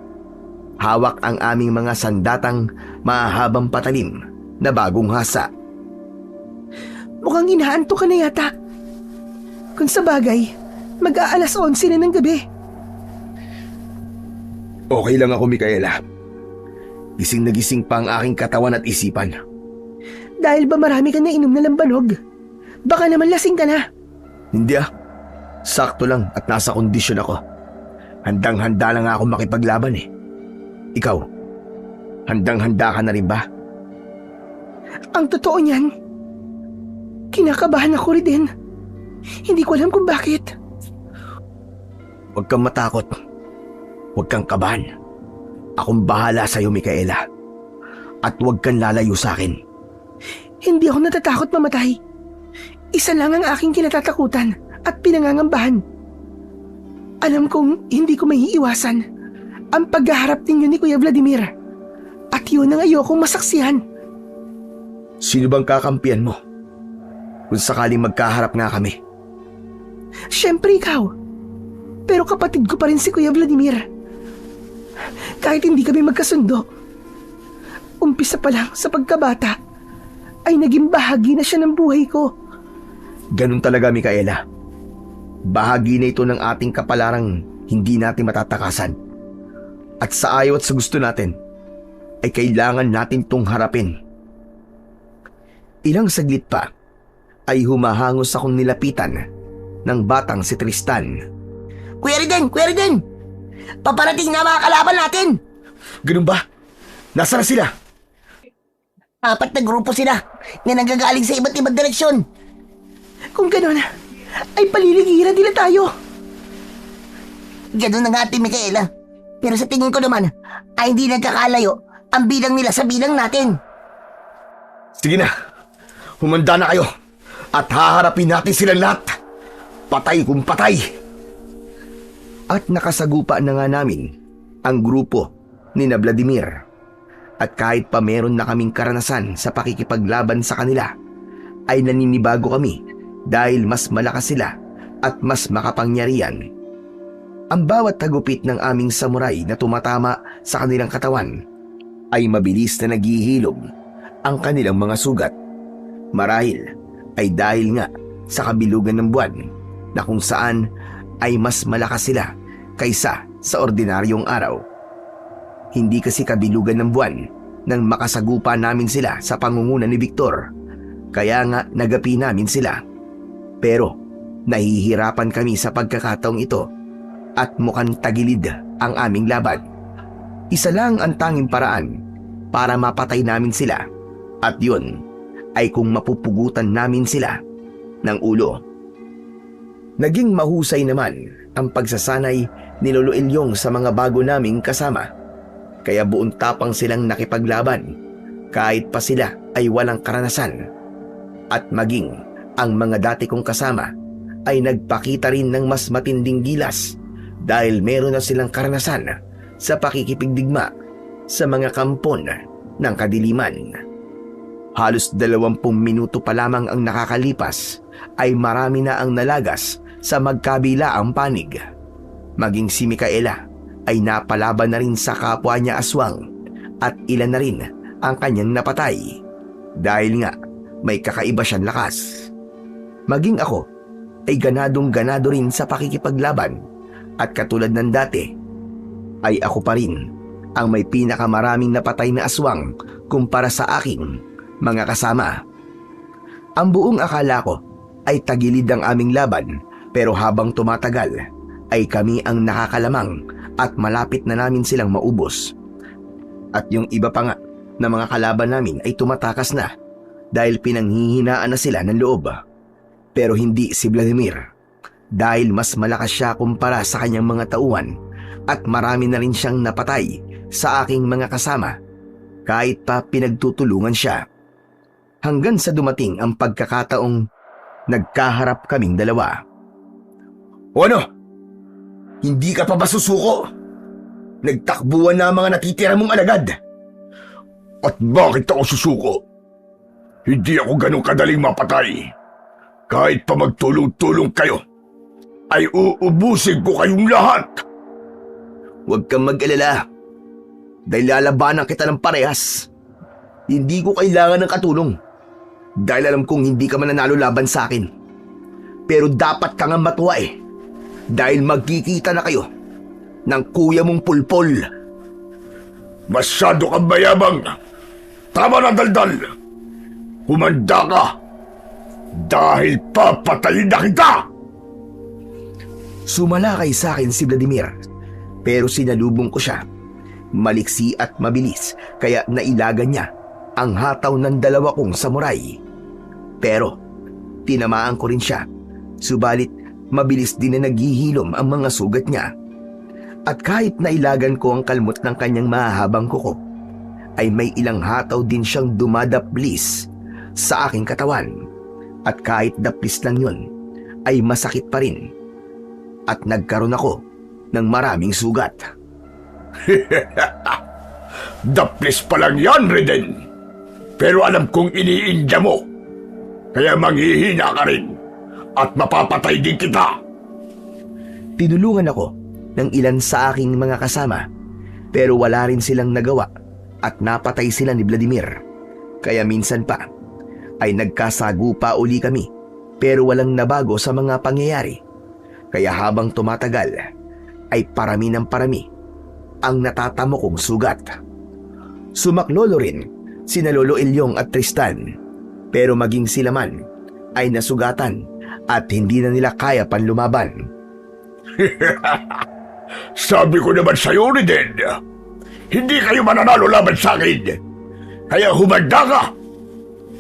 Hawak ang aming mga sandatang mahahabang patalim na bagong hasa. Mukhang inaanto ka na yata. Kung sa bagay, mag-aalas 11 na ng gabi. Okay lang ako, Micaela. Gising na gising pa ang aking katawan at isipan. Dahil ba marami ka na inom na lambanog? Baka naman lasing ka na. Hindi ah. Sakto lang at nasa kondisyon ako. Handang-handa lang ako makipaglaban eh. Ikaw, handang-handa ka na rin ba? Ang totoo niyan, kinakabahan ako rin din. Hindi ko alam kung bakit. Huwag kang matakot. Huwag kang kabahan. Akong bahala sa'yo, Micaela. At huwag kang lalayo sa akin. Hindi ako natatakot mamatay. Isa lang ang aking kinatatakutan at pinangangambahan. Alam kong hindi ko maiiwasan ang paghaharap ninyo ni Kuya Vladimir. At yun ang ayokong masaksihan. Sino bang kakampiyan mo? Kung sakaling magkaharap nga kami. Siyempre ikaw. Pero kapatid ko pa rin si Kuya Vladimir. Kahit hindi kami magkasundo, umpisa pa lang sa pagkabata, ay naging bahagi na siya ng buhay ko. Ganun talaga, Micaela. Bahagi na ito ng ating kapalarang hindi natin matatakasan. At sa ayaw at sa gusto natin, ay kailangan natin itong harapin. Ilang saglit pa, ay humahangos akong nilapitan ng batang si Tristan. Kuya Reden! Paparating na mga kalaban natin! Ganun ba? Nasaan na sila? 4 na grupo sila na nanggagaling sa iba't ibang direksyon. Kung gano'n, ay paliligiran nila tayo. Ganun na nga, Ate Micaela. Pero sa tingin ko naman, ay hindi nagkakalayo ang bilang nila sa bilang natin. Sige na, humanda na kayo at haharapin natin silang lahat. Patay kung patay. At nakasagupa na nga namin ang grupo ni na Vladimir. At kahit pa meron na kaming karanasan sa pakikipaglaban sa kanila, ay naninibago kami dahil mas malakas sila at mas makapangyarihan. Ang bawat tagupit ng aming samurai na tumatama sa kanilang katawan ay mabilis na naghihilom ang kanilang mga sugat. Marahil ay dahil nga sa kabilugan ng buwan na kung saan ay mas malakas sila kaysa sa ordinaryong araw. Hindi kasi kabilugan ng buwan nang makasagupa namin sila sa pangunguna ni Victor, kaya nga nagapi namin sila. Pero nahihirapan kami sa pagkakataong ito at mukhang tagilid ang aming laban. Isa lang ang tanging paraan para mapatay namin sila, at yun ay kung mapupugutan namin sila ng ulo. Naging mahusay naman ang pagsasanay ni Lolo Ilyong sa mga bago naming kasama, kaya buong tapang silang nakipaglaban kahit pa sila ay walang karanasan. At maging ang mga dati kong kasama ay nagpakita rin ng mas matinding gilas dahil meron na silang karanasan sa pakikipigdigma sa mga kampon ng kadiliman. Halos 20 minuto pa lamang ang nakakalipas ay marami na ang nalagas sa magkabilaang panig. Maging si Micaela ay napalaban na rin sa kapwa niya aswang at ilan na rin ang kanyang napatay dahil nga may kakaiba siyang lakas. Maging ako ay ganadong-ganado rin sa pakikipaglaban at katulad ng dati ay ako pa rin ang may pinakamaraming napatay na aswang kumpara sa aking mga kasama. Ang buong akala ko ay tagilid ang aming laban, pero habang tumatagal ay kami ang nakakalamang at malapit na namin silang maubos. At yung iba pa nga na mga kalaban namin ay tumatakas na dahil pinanghihinaan na sila ng loob. Pero hindi si Vladimir, dahil mas malakas siya kumpara sa kanyang mga tauhan at marami na rin siyang napatay sa aking mga kasama kahit pa pinagtutulungan siya. Hanggang sa dumating ang pagkakataong nagkaharap kaming dalawa. O ano? Hindi ka pa ba susuko? Nagtakbuhan na ang mga natitira mong alagad. At bakit ako susuko? Hindi ako ganun kadaling mapatay. Kahit pa magtulong-tulong kayo, ay uubusin ko kayong lahat. Huwag kang mag-alala. Dahil lalabanan kita ng parehas. Hindi ko kailangan ng katulong. Dahil alam kong hindi ka mananalo laban sa akin. Pero dapat ka nga matuwa eh. Dahil magkikita na kayo ng kuya mong Pulpol. Masyado kang mayabang. Tama na, daldal. Humanda ka. Dahil papatayin na kita. Sumalakay sa akin si Vladimir, pero sinalubong ko siya. Maliksi at mabilis, kaya nailagan niya ang hataw ng dalawa kong samurai. Pero tinamaan ko rin siya, subalit mabilis din na naghihilom ang mga sugat niya. At kahit nailagan ko ang kalmot ng kanyang mahahabang kuko, ay may ilang hataw din siyang dumadaplis sa aking katawan. At kahit daplis lang yun, ay masakit pa rin. At nagkaroon ako ng maraming sugat. Daplis pa lang yan, Reden. Pero alam kong iniinda mo. Kaya manghihina ka rin. At mapapatay din kita. Tinulungan ako ng ilan sa aking mga kasama, pero wala rin silang nagawa at napatay sila ni Vladimir. Kaya minsan pa ay nagkasagupa uli kami, pero walang nabago sa mga pangyayari. Kaya habang tumatagal ay parami ng parami ang natatamo kong sugat. Sumaklolo rin sina Lolo Ilyong at Tristan, pero maging sila man ay nasugatan at hindi na nila kaya pan lumaban. Sabi ko naman sa'yo, Reden, hindi kayo mananalo laban sa akin. Kaya humanda ka.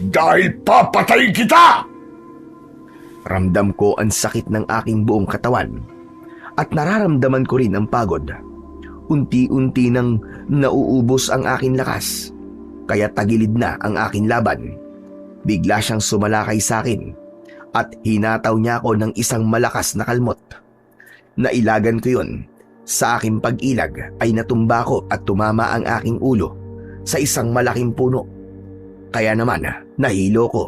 Dahil papatayin kita! Ramdam ko ang sakit ng aking buong katawan at nararamdaman ko rin ang pagod. Unti-unti nang nauubos ang aking lakas, kaya tagilid na ang aking laban. Bigla siyang sumalakay sa akin at hinataw niya ako ng isang malakas na kalmot. Nailagan ko yun. Sa aking pag-ilag ay natumba ko at tumama ang aking ulo sa isang malaking puno. Kaya naman nahilo ko.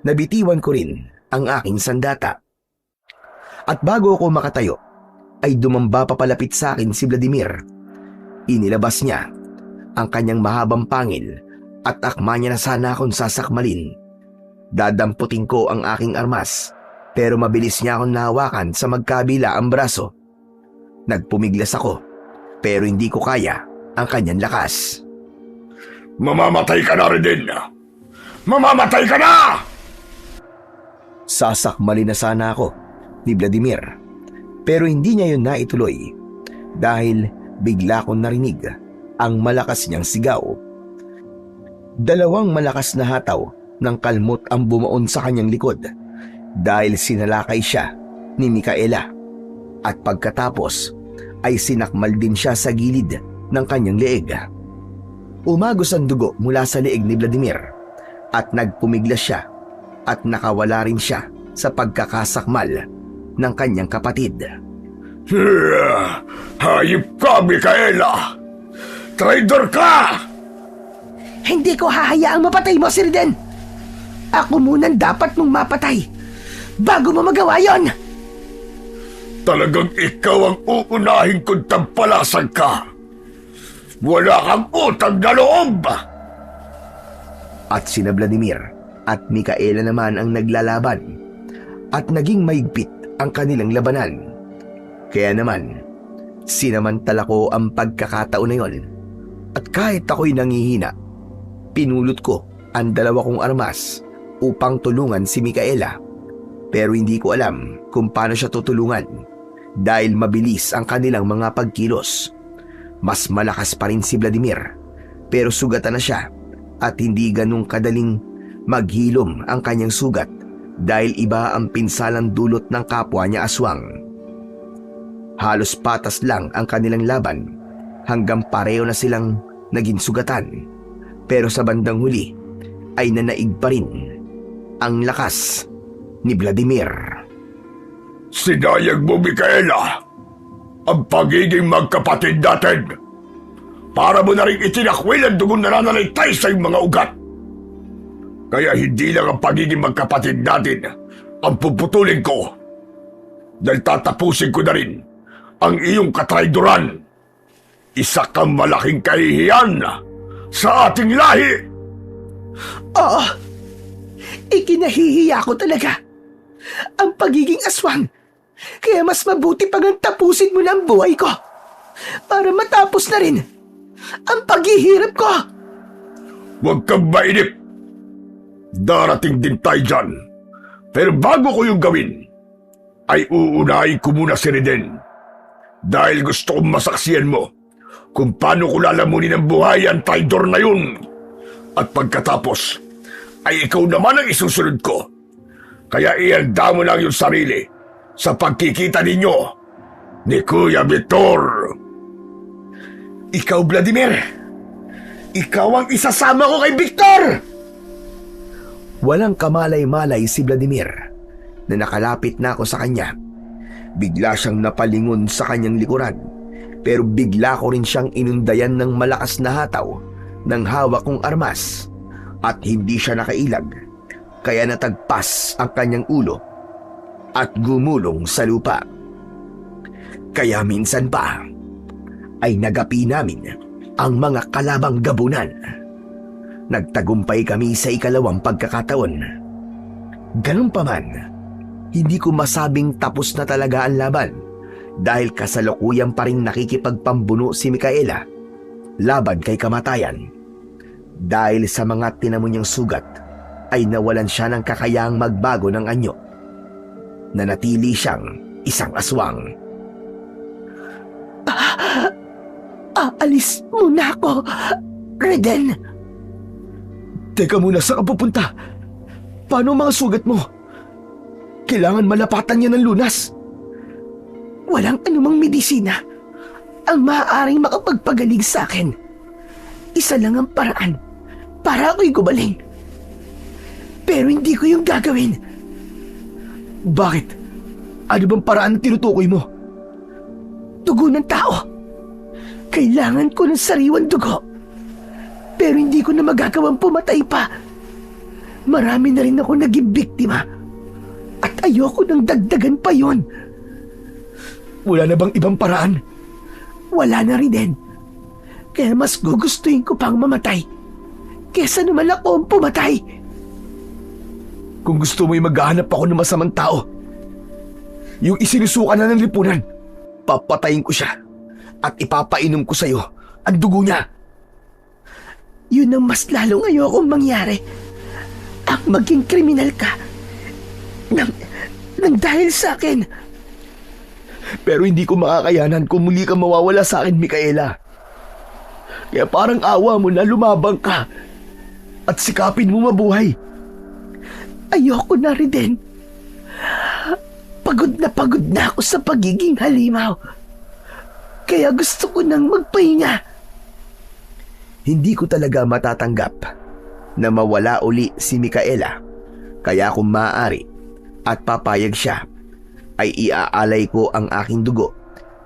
Nabitiwan ko rin ang aking sandata. At bago ako makatayo, ay dumamba papalapit sa akin si Vladimir. Inilabas niya ang kanyang mahabang pangil at akma niya na sana akong sasakmalin. Dadamputin ko ang aking armas pero mabilis niya akong nahawakan sa magkabila ang braso. Nagpumiglas ako pero hindi ko kaya ang kanyang lakas. Mamamatay ka na rin din! Mamamatay ka na! Sasakmalin na sana ako ni Vladimir pero hindi niya yun naituloy dahil bigla kong narinig ang malakas niyang sigaw. Dalawang malakas na hataw ng kalmot ang bumaon sa kanyang likod dahil sinalakay siya ni Micaela at pagkatapos ay sinakmal din siya sa gilid ng kanyang leeg. Umagos ang dugo mula sa leeg ni Vladimir at nagpumiglas siya at nakawala rin siya sa pagkakasakmal ng kanyang kapatid. Hayop ka, Micaela! Traitor ka! Hindi ko hahayaang mapatay mo si Riden! Ako munang dapat mong mapatay bago mo magawa yon! Talagang ikaw ang uunahin kong tampalasan ka! Wala kang utang na loob! At sina Vladimir at Micaela naman ang naglalaban at naging maigpit ang kanilang labanan. Kaya naman, sinamantala ko ang pagkakataon na yon at kahit ako'y nangihina, pinulot ko ang dalawa kong armas upang tulungan si Micaela. Pero hindi ko alam kung paano siya tutulungan dahil mabilis ang kanilang mga pagkilos. Mas malakas pa rin si Vladimir pero sugatan na siya at hindi ganong kadaling maghilom ang kanyang sugat dahil iba ang pinsalang dulot ng kapwa niya aswang. Halos patas lang ang kanilang laban hanggang pareho na silang naging sugatan. Pero sa bandang huli ay nanaig pa rin ang lakas ni Vladimir. Sinayag mo, Micaela, ang pagiging magkapatid natin. Para mo na rin itinakwil ang dugong nananalaytay sa iyong mga ugat. Kaya hindi lang ang pagiging magkapatid natin ang puputulin ko. Dahil tatapusin ko na rin ang iyong katraidoran. Isa kang malaking kahihiyan sa ating lahi. Oo, ikinahihiya ko talaga ang pagiging aswang. Kaya mas mabuti pang tapusin mo na ang buhay ko para matapos na rin ang paghihirap ko. Huwag kang mainip. Darating din tayo dyan. Pero bago ko yung gawin, ay uunahin ko muna si Riden. Dahil gusto kong masaksiyan mo kung paano ko lalamunin ang buhay ang traidor na yun. At pagkatapos, ay ikaw naman ang isusunod ko. Kaya ihanda mo lang yung sarili sa pagkikita ninyo ni Kuya Victor. Ikaw, Vladimir! Ikaw ang isasama ko kay Victor! Walang kamalay-malay si Vladimir na nakalapit na ako sa kanya. Bigla siyang napalingon sa kanyang likuran pero bigla ko rin siyang inundayan ng malakas na hataw ng hawak kong armas at hindi siya nakailag kaya natagpas ang kanyang ulo at gumulong sa lupa. Kaya minsan pa ay nagapi namin ang mga kalabang gabunan. Nagtagumpay kami sa ikalawang pagkakataon. Ganun pa man, hindi ko masabing tapos na talaga ang laban dahil kasalukuyan pa rin nakikipagpambuno si Micaela laban kay kamatayan. Dahil sa mga tinamo niyang sugat ay nawalan siya ng kakayahang magbago ng anyo. Nanatili siyang isang aswang. Aalis muna ako, Reden. Teka muna, saan ka pupunta? Paano ang mga sugat mo? Kailangan malapatan niya ng lunas. Walang anumang medisina ang maaaring makapagpagaling sa akin. Isa lang ang paraan para ako'y gumaling. Pero hindi ko yung gagawin. Bakit? Ano bang paraan na tinutukoy mo? Dugo ng tao. Kailangan ko ng sariwang dugo. Pero hindi ko na magagawang pumatay pa. Marami na rin ako naging biktima. At ayoko nang dagdagan pa yon. Wala na bang ibang paraan? Wala na rin din. Kaya mas gugustuhin ko pang mamatay kesa naman ako ang pumatay. Kung gusto mo'y maghahanap ako ng masamang tao, yung isinusuka na ng lipunan, papatayin ko siya at ipapainom ko sa'yo ang dugo niya. Yun ang mas lalong ayokong mangyari. Ang maging kriminal ka nang dahil sa akin. Pero hindi ko makakayanan kung muli ka mawawala sa akin, Micaela. Kaya parang awa mo na lumabang ka at sikapin mo mabuhay. Ayoko na rin din. Pagod na ako sa pagiging halimaw. Kaya gusto ko nang magpahinga. Hindi ko talaga matatanggap na mawala uli si Micaela. Kaya kung maaari at papayag siya, ay iaalay ko ang aking dugo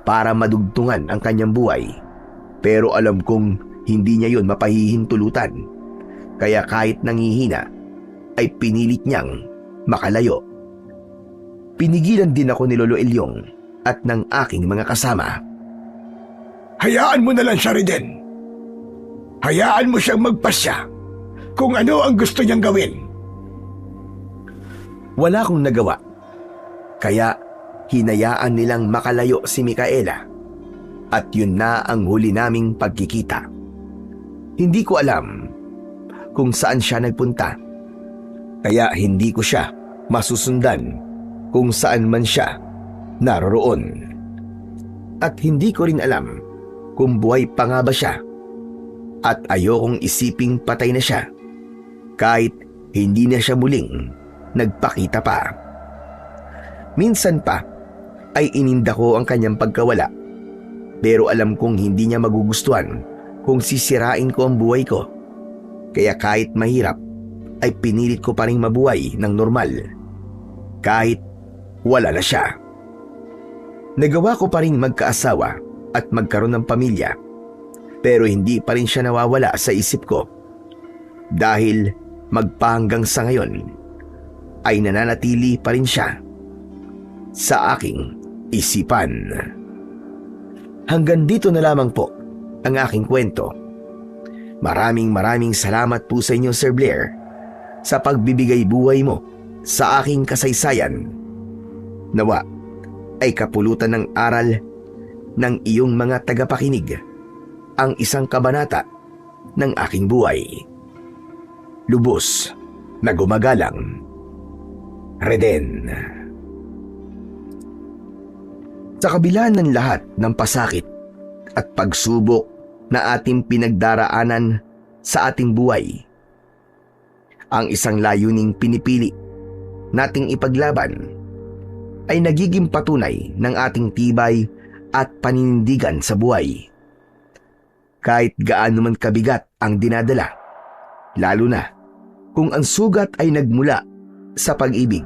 para madugtungan ang kanyang buhay. Pero alam kong hindi niya yon mapahihintulutan. Kaya kahit nangihina, ay pinilit niyang makalayo. Pinigilan din ako ni Lolo Elyong at ng aking mga kasama. Hayaan mo na lang siya, Reden. Hayaan mo siyang magpasya kung ano ang gusto niyang gawin. Wala akong nagawa. Kaya hinayaan nilang makalayo si Micaela. At yun na ang huli naming pagkikita. Hindi ko alam kung saan siya nagpunta. Kaya hindi ko siya masusundan kung saan man siya naroroon. At hindi ko rin alam kung buhay pa nga ba siya. At ayokong isiping patay na siya kahit hindi na siya muling nagpakita pa. Minsan pa ay ininda ko ang kanyang pagkawala, pero alam kong hindi niya magugustuhan kung sisirain ko ang buhay ko. Kaya kahit mahirap ay pinilit ko pa rin mabuhay ng normal kahit wala na siya. Nagawa ko pa rin magkaasawa at magkaroon ng pamilya, pero hindi pa rin siya nawawala sa isip ko dahil magpahanggang sa ngayon ay nananatili pa rin siya sa aking isipan. Hanggang dito na lamang po ang aking kwento. Maraming salamat po sa inyo, Sir Blair, sa pagbibigay buhay mo sa aking kasaysayan. Nawa ay kapulutan ng aral ng iyong mga tagapakinig ang isang kabanata ng aking buhay. Lubos na gumagalang, Reden. Sa kabila ng lahat ng pasakit at pagsubok na ating pinagdaraanan sa ating buhay, ang isang layuning pinipili nating ipaglaban ay nagiging patunay ng ating tibay at paninindigan sa buhay. Kahit gaano man kabigat ang dinadala, lalo na kung ang sugat ay nagmula sa pag-ibig.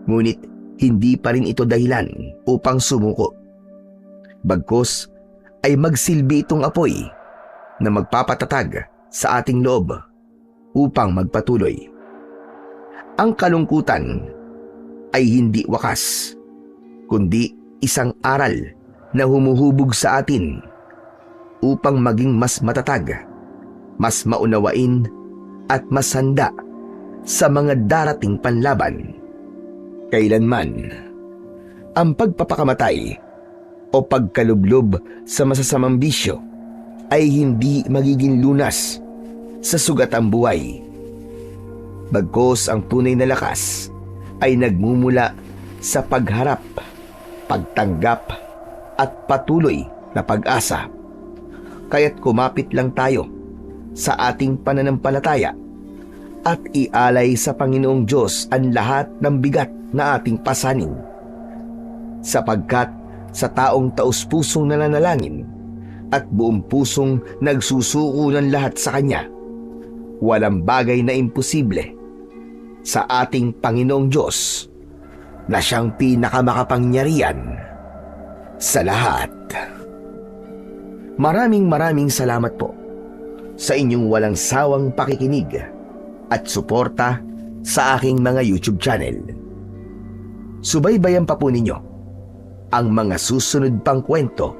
Ngunit hindi pa rin ito dahilan upang sumuko. Bagkus ay magsilbi itong apoy na magpapatatag sa ating loob upang magpatuloy. Ang kalungkutan ay hindi wakas, kundi isang aral na humuhubog sa atin upang maging mas matatag, mas maunawain at mas handa sa mga darating panlaban. Kailanman, ang pagpapakamatay o pagkalublob sa masasamang bisyo ay hindi magiging lunas sa sugatang buhay. Bagkus ang tunay na lakas ay nagmumula sa pagharap, pagtanggap at patuloy na pag-asa. Kaya't kumapit lang tayo sa ating pananampalataya at ialay sa Panginoong Diyos ang lahat ng bigat na ating pasanin. Sapagkat sa taong taus-pusong nananalangin at buong pusong nagsusuko ng lahat sa Kanya, walang bagay na imposible sa ating Panginoong Diyos na siyang pinakamakapangyarihan sa lahat. Maraming salamat po sa inyong walang sawang pakikinig at suporta sa aking mga YouTube channel. Subaybayan pa po ninyo ang mga susunod pang kwento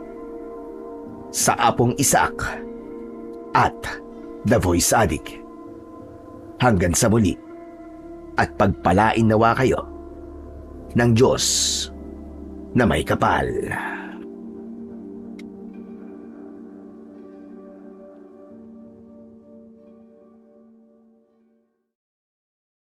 sa Apong Isaac at The Voice Addict. Hanggang sa muli at pagpalain nawa kayo ng Diyos na may kapal.